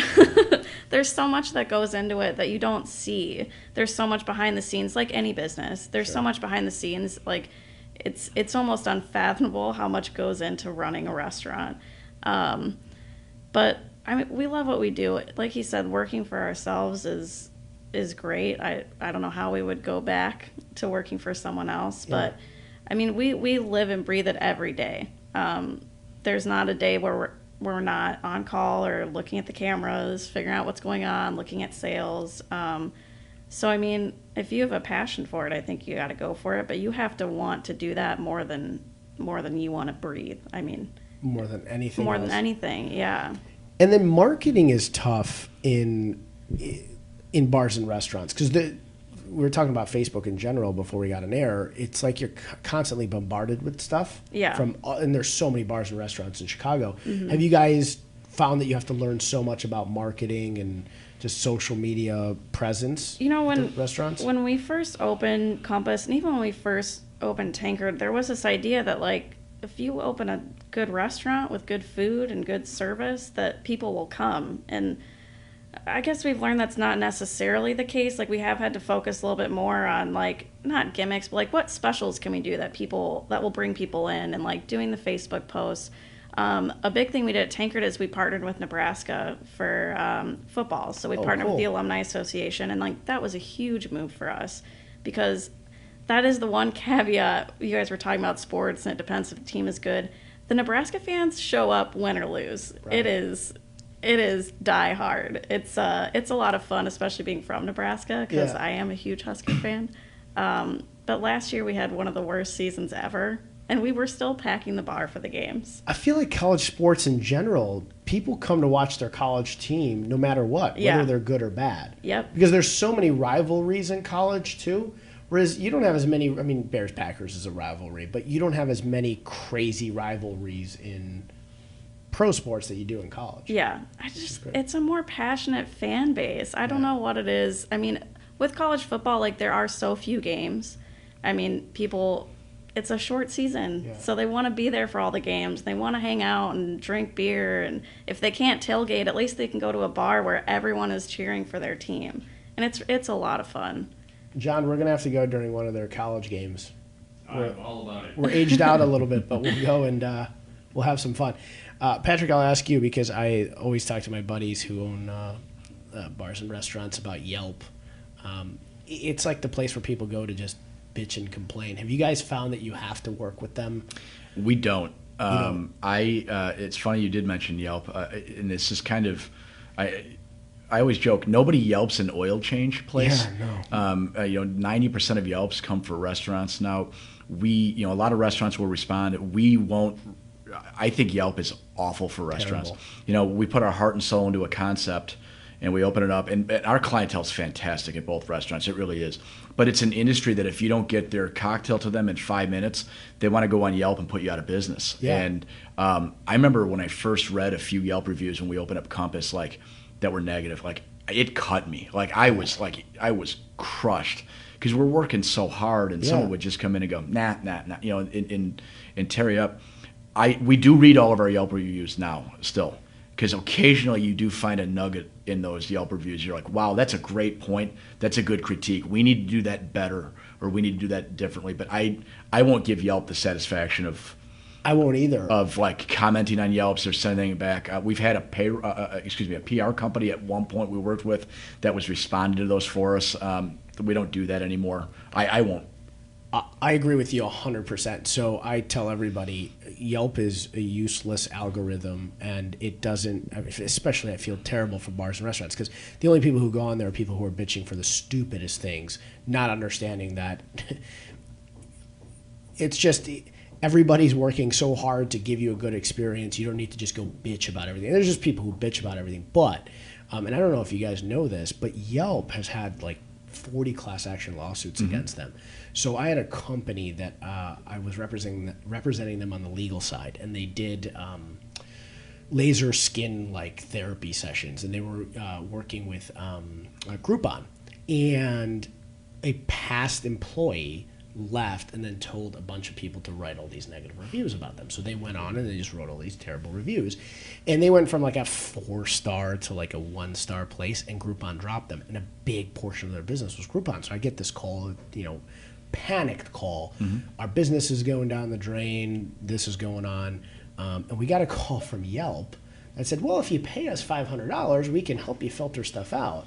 There's so much that goes into it that you don't see. There's so much behind the scenes, like any business. There's so much behind the scenes, like it's almost unfathomable how much goes into running a restaurant. But I mean, we love what we do. Like he said, working for ourselves is great. I don't know how we would go back to working for someone else, but I mean, we live and breathe it every day. There's not a day where we're not on call or looking at the cameras, figuring out what's going on, looking at sales. So, I mean, if you have a passion for it, I think you got to go for it. But you have to want to do that more than you want to breathe. I mean, more than anything. More than anything, yeah. And then marketing is tough in bars and restaurants because we were talking about Facebook in general before we got on air. It's like you're constantly bombarded with stuff. Yeah. And there's so many bars and restaurants in Chicago. Mm-hmm. Have you guys found that you have to learn so much about marketing and just social media presence? When restaurants, when we first opened Compass, and even when we first opened Tankard, there was this idea that like if you open a good restaurant with good food and good service, that people will come. And I guess we've learned that's not necessarily the case. Like we have had to focus a little bit more on like not gimmicks, but like what specials can we do that will bring people in, and like doing the Facebook posts. A big thing we did at Tankard is we partnered with Nebraska for football. So we partnered with the Alumni Association, and like that was a huge move for us because that is the one caveat. You guys were talking about sports, and it depends if the team is good. The Nebraska fans show up win or lose. Right. It is die hard. It's a lot of fun, especially being from Nebraska because I am a huge Husker fan. But last year we had one of the worst seasons ever. And we were still packing the bar for the games. I feel like college sports in general, people come to watch their college team no matter what, whether they're good or bad. Yep. Because there's so many rivalries in college too. Whereas you don't have as many, I mean, Bears-Packers is a rivalry, but you don't have as many crazy rivalries in pro sports that you do in college. Yeah. It's a more passionate fan base. I don't know what it is. I mean, with college football, like there are so few games. I mean, it's a short season, so they want to be there for all the games. They want to hang out and drink beer, and if they can't tailgate, at least they can go to a bar where everyone is cheering for their team, and it's a lot of fun. John, we're gonna have to go during one of their college games. I'm all about it. We're aged out a little bit, but we'll go and we'll have some fun. Patrick, I'll ask you because I always talk to my buddies who own bars and restaurants about Yelp. It's like the place where people go to just bitch and complain. Have you guys found that you have to work with them? We don't. It's funny you did mention Yelp, and this is kind of, I always joke, nobody Yelps an oil change place. Yeah, no. 90% of Yelps come for restaurants. Now, a lot of restaurants will respond. We won't. I think Yelp is awful for restaurants. Terrible. We put our heart and soul into a concept, and we open it up, and our clientele is fantastic at both restaurants. It really is. But it's an industry that if you don't get their cocktail to them in 5 minutes, they want to go on Yelp and put you out of business. Yeah. And I remember when I first read a few Yelp reviews when we opened up Compass, that were negative. It cut me. I was crushed because we're working so hard, and someone would just come in and go, nah, and tear you up. We do read all of our Yelp reviews now still. Because occasionally you do find a nugget in those Yelp reviews. You're like, wow, that's a great point. That's a good critique. We need to do that better, or we need to do that differently. But I won't give Yelp the satisfaction of. I won't either. Of commenting on Yelps or sending it back. We've had a PR company at one point we worked with that was responding to those for us. We don't do that anymore. I won't. I agree with you 100%. So I tell everybody Yelp is a useless algorithm, and it doesn't, especially I feel terrible for bars and restaurants because the only people who go on there are people who are bitching for the stupidest things, not understanding that it's just everybody's working so hard to give you a good experience. You don't need to just go bitch about everything. There's just people who bitch about everything. But, and I don't know if you guys know this, but Yelp has had 40 class action lawsuits against them. So I had a company that I was representing them on the legal side, and they did laser skin therapy sessions, and they were working with Groupon. And a past employee left and then told a bunch of people to write all these negative reviews about them. So they went on and they just wrote all these terrible reviews. And they went from a 4-star to a 1-star place, and Groupon dropped them. And a big portion of their business was Groupon. So I get this call, panicked call. Our business is going down the drain. This is going on. And we got a call from Yelp that said, well, if you pay us $500, we can help you filter stuff out.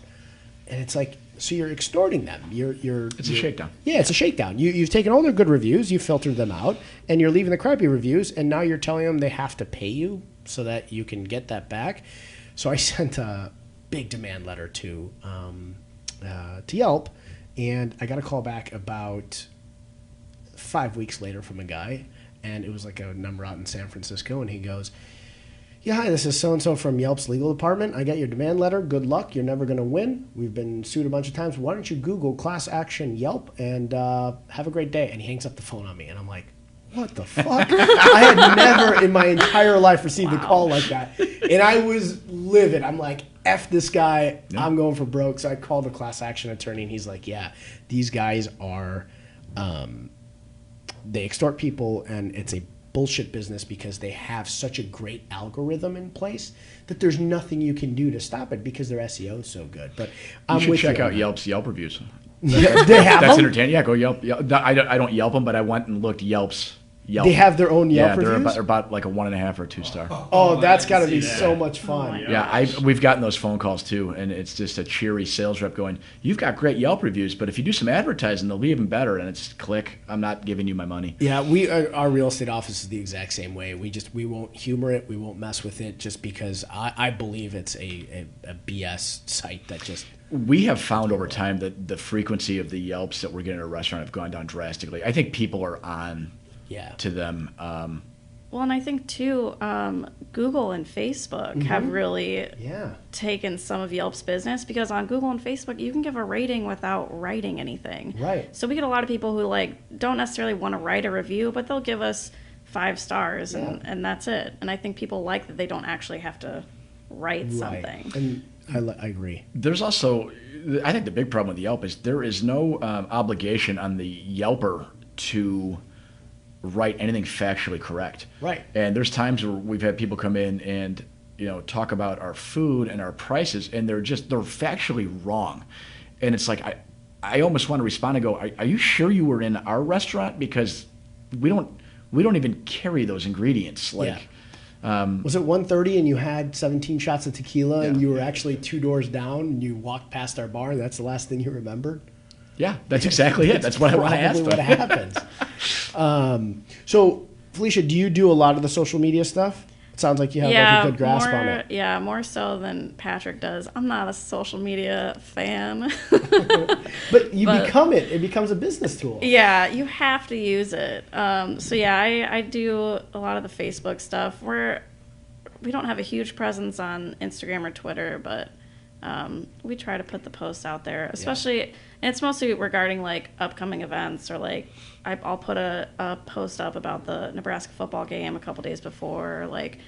And it's so you're extorting them. It's a shakedown. Yeah, it's a shakedown. You've taken all their good reviews, you've filtered them out, and you're leaving the crappy reviews, and now you're telling them they have to pay you so that you can get that back. So I sent a big demand letter to Yelp, and I got a call back about 5 weeks later from a guy, and it was a number out in San Francisco, and he goes, yeah, hi, this is so-and-so from Yelp's legal department. I got your demand letter. Good luck. You're never going to win. We've been sued a bunch of times. Why don't you Google class action Yelp and have a great day? And he hangs up the phone on me, and I'm like, what the fuck? I had never in my entire life received a call like that. And I was livid. I'm like, F this guy. Yeah. I'm going for broke. So I called the class action attorney, and he's like, yeah, these guys are, they extort people, and it's a bullshit business because they have such a great algorithm in place that there's nothing you can do to stop it because their SEO is so good. But you should check out Yelp's Yelp reviews. They have That's them? entertaining. Yeah, go Yelp. I don't Yelp them, but I went and looked Yelp. They have their own Yelp reviews? Yeah, they're about a 1.5 or 2-star. Oh, that's got to be so much fun. We've gotten those phone calls too, and it's just a cheery sales rep going, you've got great Yelp reviews, but if you do some advertising, they'll be even better. And it's click, I'm not giving you my money. Yeah, our real estate office is the exact same way. We won't humor it, we won't mess with it, just because I believe it's a BS site that just... We have found over time that the frequency of the Yelps that we're getting at a restaurant have gone down drastically. I think people are on to them. Well, and I think too, Google and Facebook have really taken some of Yelp's business, because on Google and Facebook you can give a rating without writing anything. Right. So we get a lot of people who don't necessarily want to write a review, but they'll give us 5 stars and that's it. And I think people like that they don't actually have to write something. And I agree. There's also, I think the big problem with Yelp is there is no obligation on the Yelper to write anything factually correct. Right. And there's times where we've had people come in and talk about our food and our prices, and they're factually wrong. And it's I almost want to respond and go, are you sure you were in our restaurant? Because we don't even carry those ingredients. Like, was it 1:30 and you had 17 shots of tequila and Yeah. you were actually 2 doors down and you walked past our bar and that's the last thing you remembered? yeah, that's exactly it. That's what I want to ask Probably what them. happens. So, Felicia, do you do a lot of the social media stuff? It sounds like you have like a good grasp on it. Yeah, more so than Patrick does. I'm not a social media fan. But you become it. It becomes a business tool. Yeah, you have to use it. So yeah, I do a lot of the Facebook stuff. We don't have a huge presence on Instagram or Twitter, but we try to put the posts out there, especially, and it's mostly regarding like upcoming events or like I'll put a post up about the Nebraska football game a couple days before, like,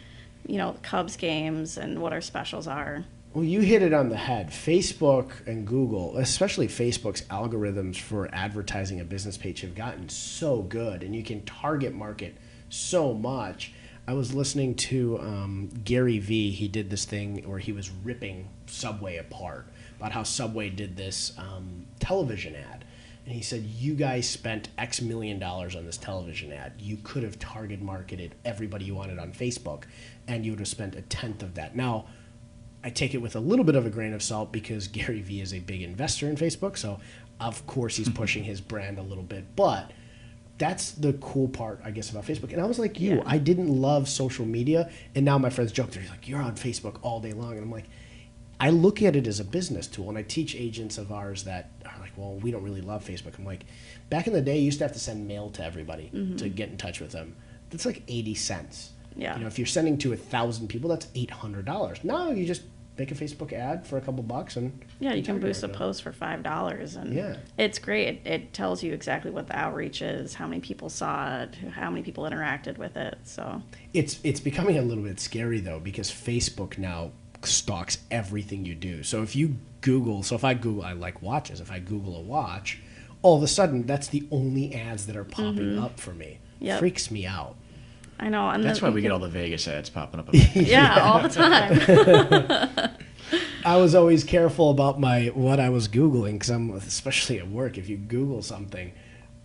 Cubs games and what our specials are. Well, you hit it on the head. Facebook and Google, especially Facebook's algorithms for advertising a business page have gotten so good, and you can target market so much. I was listening to Gary Vee. He did this thing where he was ripping Subway apart about how Subway did this television ad. And he said, you guys spent X million dollars on this television ad. You could have target marketed everybody you wanted on Facebook, and you would have spent 1/10 of that. Now, I take it with a little bit of a grain of salt because Gary Vee is a big investor in Facebook, so of course he's pushing his brand a little bit. But that's the cool part, I guess, about Facebook. And I was like you. Yeah. I didn't love social media, and now my friends joke. They're like, you're on Facebook all day long. And I'm like, I look at it as a business tool, and I teach agents of ours that are like, well, we don't really love Facebook. I'm like, back in the day, you used to have to send mail to everybody to get in touch with them. That's like 80 cents. Yeah. If you're sending to 1,000 people, that's $800. Now you just make a Facebook ad for a couple bucks and Yeah, you can target boost a market. post for $5, and Yeah. it's great. It tells you exactly what the outreach is, how many people saw it, how many people interacted with it. So It's becoming a little bit scary though, because Facebook now stalks everything you do. So if you Google, I like watches. If I Google a watch, all of a sudden that's the only ads that are popping up for me. Yep. Freaks me out. I know, and That's then why we you get can- all the Vegas ads popping up. yeah, all the time. I was always careful about what I was Googling because especially at work, if you Google something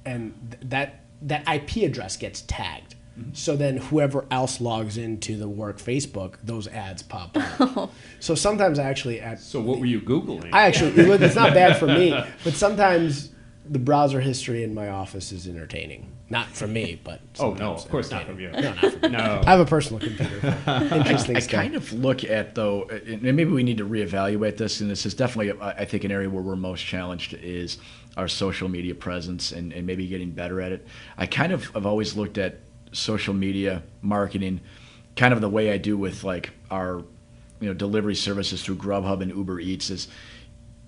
and that IP address gets tagged. So then whoever else logs into the work Facebook, those ads pop up. So sometimes So what were you Googling? it's not bad for me, but sometimes the browser history in my office is entertaining. Not from me, but Oh, no, sometimes of course not from entertaining. you. No, not from me. No. I have a personal computer for interesting I stuff. kind of look at, though, and maybe we need to reevaluate this, and this is definitely, I think, an area where we're most challenged is our social media presence and maybe getting better at it. I kind of have always looked at social media marketing kind of the way I do with like our delivery services through Grubhub and Uber Eats. Is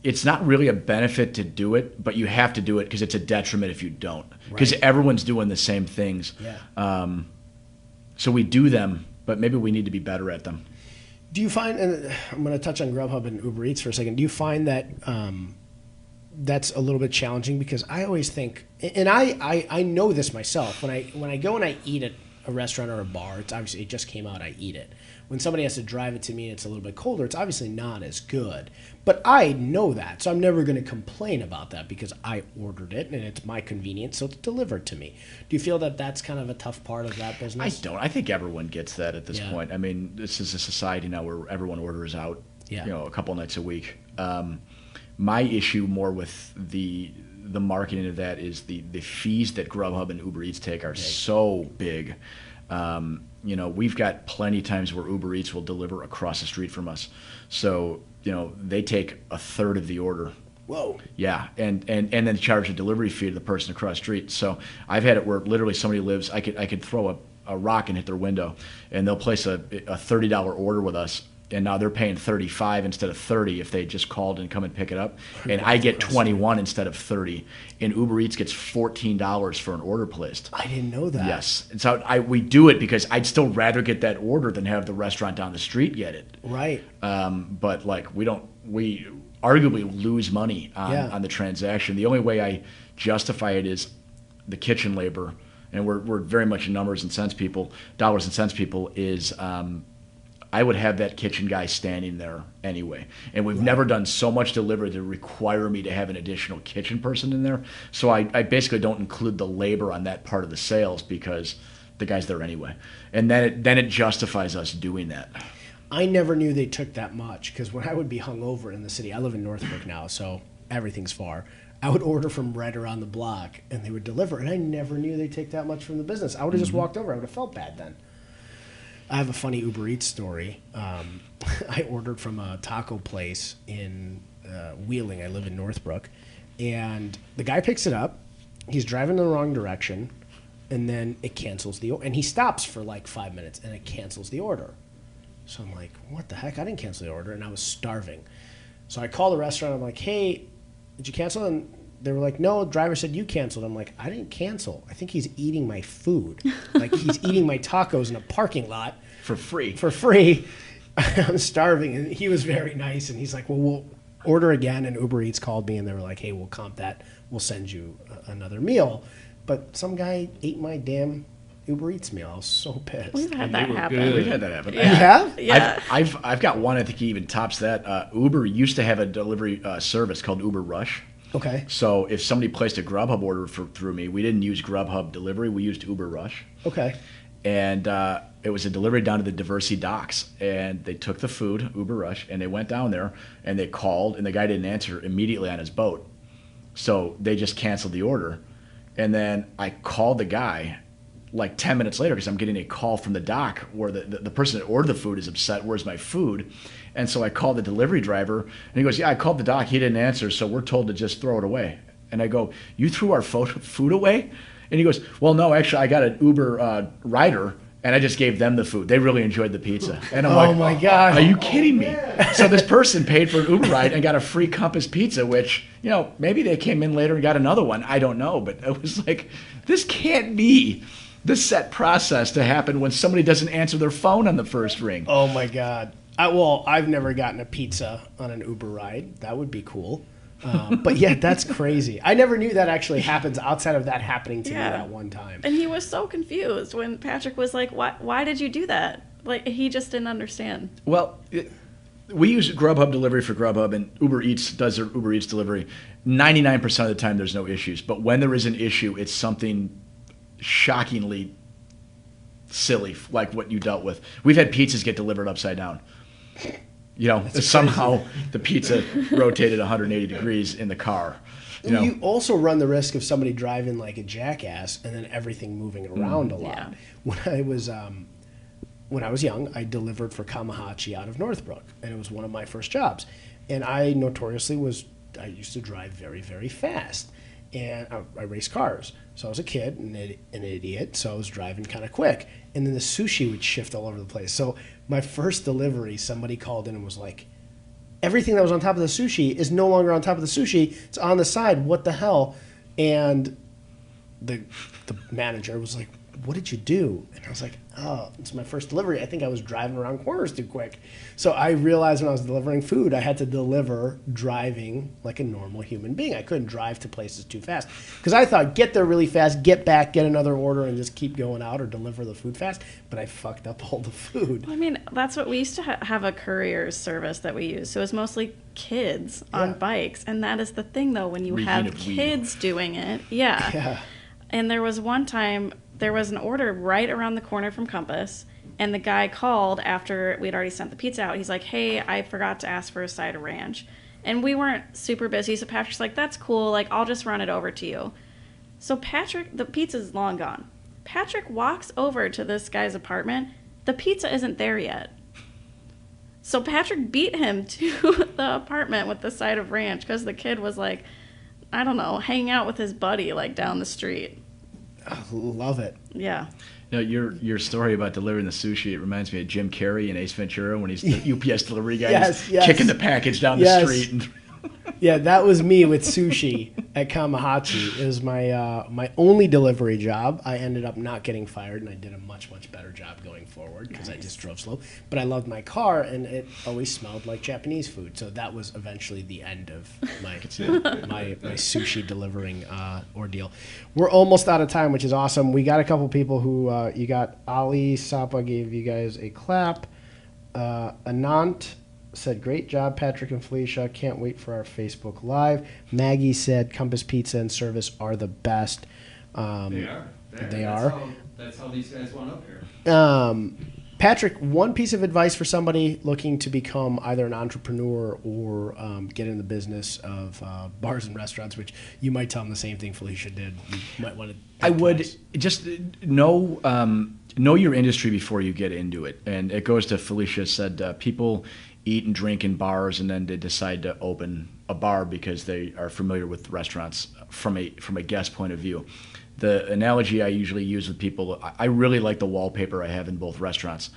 it's not really a benefit to do it, but you have to do it because it's a detriment if you don't, because everyone's doing the same things. Yeah. So we do them, but maybe we need to be better at them. Do you find, and I'm going to touch on Grubhub and Uber Eats for a second, do you find that that's a little bit challenging? Because I always think, and I know this myself, when I go and I eat at a restaurant or a bar, it's obviously, it just came out, I eat it. When somebody has to drive it to me and it's a little bit colder, it's obviously not as good. But I know that, so I'm never going to complain about that because I ordered it and it's my convenience, so it's delivered to me. Do you feel that that's kind of a tough part of that business? I don't. I think everyone gets that at this Yeah. point. I mean, this is a society now where everyone orders out, Yeah. a couple nights a week. My issue more with the marketing of that is the fees that Grubhub and Uber Eats take are so big. We've got plenty of times where Uber Eats will deliver across the street from us. So, they take a third of the order. Whoa. Yeah, and then charge a delivery fee to the person across the street. So I've had it where literally somebody lives, I could throw a rock and hit their window, and they'll place a $30 order with us, and now they're paying $35 instead of $30 if they just called and come and pick it up, and I get $21 instead of $30, and Uber Eats gets $14 for an order placed. I didn't know that. Yes, and so we do it because I'd still rather get that order than have the restaurant down the street get it. Right. But like we arguably lose money on the transaction. The only way I justify it is the kitchen labor, and we're very much dollars and cents people, is I would have that kitchen guy standing there anyway. And we've never done so much delivery to require me to have an additional kitchen person in there. So I basically don't include the labor on that part of the sales because the guy's there anyway. And then it justifies us doing that. I never knew they took that much because when I would be hungover in the city, I live in Northbrook now, so everything's far. I would order from right around the block, and they would deliver, and I never knew they'd take that much from the business. I would have just walked over. I would have felt bad then. I have a funny Uber Eats story. I ordered from a taco place in Wheeling. I live in Northbrook, and the guy picks it up. He's driving in the wrong direction, and then it cancels the order. And he stops for like 5 minutes, and it cancels the order. So I'm like, what the heck? I didn't cancel the order, and I was starving. So I call the restaurant. I'm like, hey, did you cancel? And they were like, no, the driver said you canceled. I'm like, I didn't cancel. I think he's eating my food. Like, he's eating my tacos in a parking lot. For free. For free. I'm starving. And he was very nice. And he's like, well, we'll order again. And Uber Eats called me, and they were like, hey, we'll comp that. We'll send you another meal. But some guy ate my damn Uber Eats meal. I was so pissed. We've had And that they were happen. good. We've had that happen. You have? Yeah. I've got one. I think he even tops that. Uber used to have a delivery service called Uber Rush. Okay. So if somebody placed a Grubhub order through me, we didn't use Grubhub delivery. We used Uber Rush. Okay. And it was a delivery down to the Diversey docks. And they took the food, Uber Rush, and they went down there, and they called, and the guy didn't answer immediately on his boat. So they just canceled the order. And then I called the guy like 10 minutes later because I'm getting a call from the dock where the person that ordered the food is upset. Where's my food? And so I called the delivery driver, and he goes, yeah, I called the dock. He didn't answer, so we're told to just throw it away. And I go, you threw our food away? And he goes, well, no, actually, I got an Uber rider, and I just gave them the food. They really enjoyed the pizza. And I'm like, my God. are you kidding me? So this person paid for an Uber ride and got a free Compass pizza, which, maybe they came in later and got another one. I don't know. But it was like, this can't be the set process to happen when somebody doesn't answer their phone on the first ring. Oh, my God. I've never gotten a pizza on an Uber ride. That would be cool. But yeah, that's crazy. I never knew that actually happens outside of that happening to me that one time. And he was so confused when Patrick was like, why did you do that? Like, he just didn't understand. Well, we use Grubhub delivery for Grubhub, and Uber Eats does their Uber Eats delivery. 99% of the time, there's no issues. But when there is an issue, it's something shockingly silly, like what you dealt with. We've had pizzas get delivered upside down. Somehow the pizza rotated 180 degrees in the car. You also run the risk of somebody driving like a jackass and then everything moving around a lot. Yeah. When I was young, I delivered for Kamahachi out of Northbrook, and it was one of my first jobs. And I notoriously I used to drive very, very fast, and I raced cars. So I was a kid and an idiot, so I was driving kind of quick. And then the sushi would shift all over the place. So my first delivery, somebody called in and was like, everything that was on top of the sushi is no longer on top of the sushi. It's on the side. What the hell? And the manager was like, what did you do? And I was like, oh, it's my first delivery. I think I was driving around corners too quick. So I realized when I was delivering food, I had to deliver driving like a normal human being. I couldn't drive to places too fast because I thought get there really fast, get back, get another order, and just keep going out or deliver the food fast. But I fucked up all the food. I mean, that's what we used to have a courier service that we used. So it was mostly kids on bikes. And that is the thing, though, when you have kids doing it. Yeah. And there was one time, there was an order right around the corner from Compass, and the guy called after we'd already sent the pizza out. He's like, hey, I forgot to ask for a side of ranch. And we weren't super busy, so Patrick's like, that's cool. Like, I'll just run it over to you. So Patrick, the pizza's long gone. Patrick walks over to this guy's apartment. The pizza isn't there yet. So Patrick beat him to the apartment with the side of ranch because the kid was like, I don't know, hanging out with his buddy like down the street. I love it. Yeah. Your story about delivering the sushi, it reminds me of Jim Carrey in Ace Ventura when he's the UPS delivery guy. He's kicking the package down the street. And Yeah, that was me with sushi at Kamahachi. It was my only delivery job. I ended up not getting fired, and I did a much, much better job going forward because I just drove slow. But I loved my car, and it always smelled like Japanese food. So that was eventually the end of my sushi delivering ordeal. We're almost out of time, which is awesome. We got a couple people who you got Ali Sapa gave you guys a clap. Anant said, great job, Patrick and Felicia. Can't wait for our Facebook Live. Maggie said, Compass Pizza and service are the best. They are. They are. That's how these guys went up here. Patrick, one piece of advice for somebody looking to become either an entrepreneur or get in the business of bars and restaurants, which you might tell them the same thing Felicia did. You might want to. I would just know your industry before you get into it. And it goes to Felicia said, people eat and drink in bars and then they decide to open a bar because they are familiar with restaurants from a guest point of view. The analogy I usually use with people, I really like the wallpaper I have in both restaurants.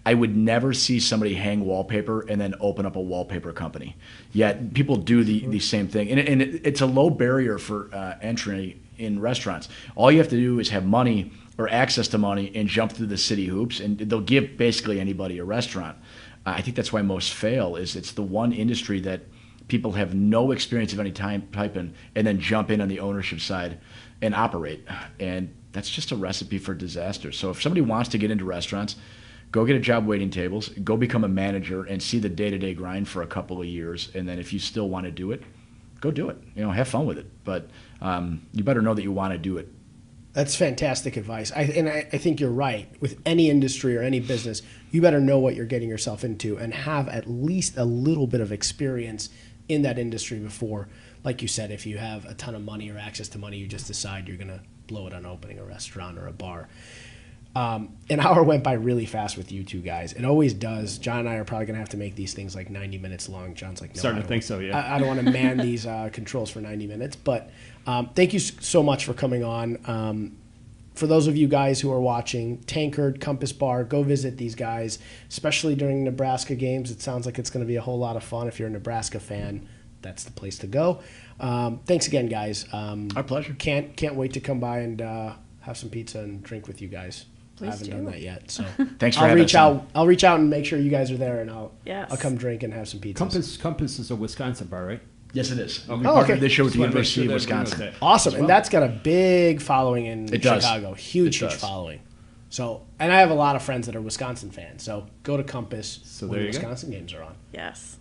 I would never see somebody hang wallpaper and then open up a wallpaper company. Yet people do the same thing. And it's a low barrier for entry in restaurants. All you have to do is have money or access to money and jump through the city hoops, and they'll give basically anybody a restaurant. I think that's why most fail, is it's the one industry that people have no experience of any type in, and then jump in on the ownership side and operate. And that's just a recipe for disaster. So if somebody wants to get into restaurants, go get a job waiting tables, go become a manager and see the day-to-day grind for a couple of years. And then if you still want to do it, go do it. Have fun with it. But you better know that you want to do it. That's fantastic advice. I think you're right. With any industry or any business, you better know what you're getting yourself into and have at least a little bit of experience in that industry before. Like you said, if you have a ton of money or access to money, you just decide you're going to blow it on opening a restaurant or a bar. An hour went by really fast with you two guys. It always does. John and I are probably going to have to make these things like 90 minutes long. John's like, no, Starting to think so, yeah. I don't want to man these controls for 90 minutes. But thank you so much for coming on. For those of you guys who are watching, Tankard, Compass Bar, go visit these guys, especially during Nebraska games. It sounds like it's going to be a whole lot of fun. If you're a Nebraska fan, that's the place to go. Thanks again, guys. Our pleasure. Can't wait to come by and have some pizza and drink with you guys. Please I haven't done that yet, so Thanks for having us. I'll reach out and make sure you guys are there, and I'll Yes. come drink and have some pizza. Compass is a Wisconsin bar, right? Yes, it is. Okay. We Oh, partnered okay. this year with the Just wanna make University sure of that everyone knows Wisconsin. that. Awesome, As and well. that's got a big following in It does. Chicago. Huge It does. following. So, and I have a lot of friends that are Wisconsin fans. So go to Compass So when there the you go. Wisconsin games are on. Yes.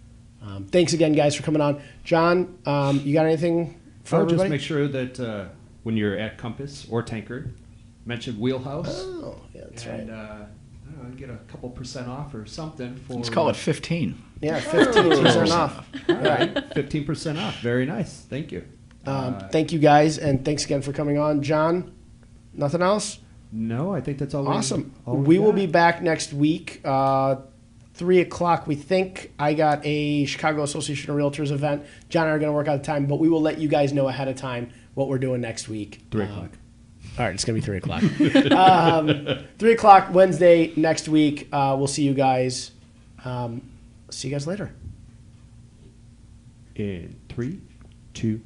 Thanks again, guys, for coming on. John, you got anything for I'll everybody? just make sure that when you're at Compass or Tankard, mention WheelHouse. Oh, yeah, that's and, right. I don't know, get a couple % off or something for. Let's call it 15. Yeah, 15% off. All right, 15% off. Very nice. Thank you. Thank you, guys, and thanks again for coming on. John, nothing else? No, I think that's all. Awesome. all We will got. be back next week, 3 o'clock, we think. I got a Chicago Association of Realtors event. John and I are going to work out the time, but we will let you guys know ahead of time what we're doing next week. 3 o'clock. All right, it's going to be 3 o'clock. 3 o'clock Wednesday next week. We'll see you guys. See you guys later. In 3, 2,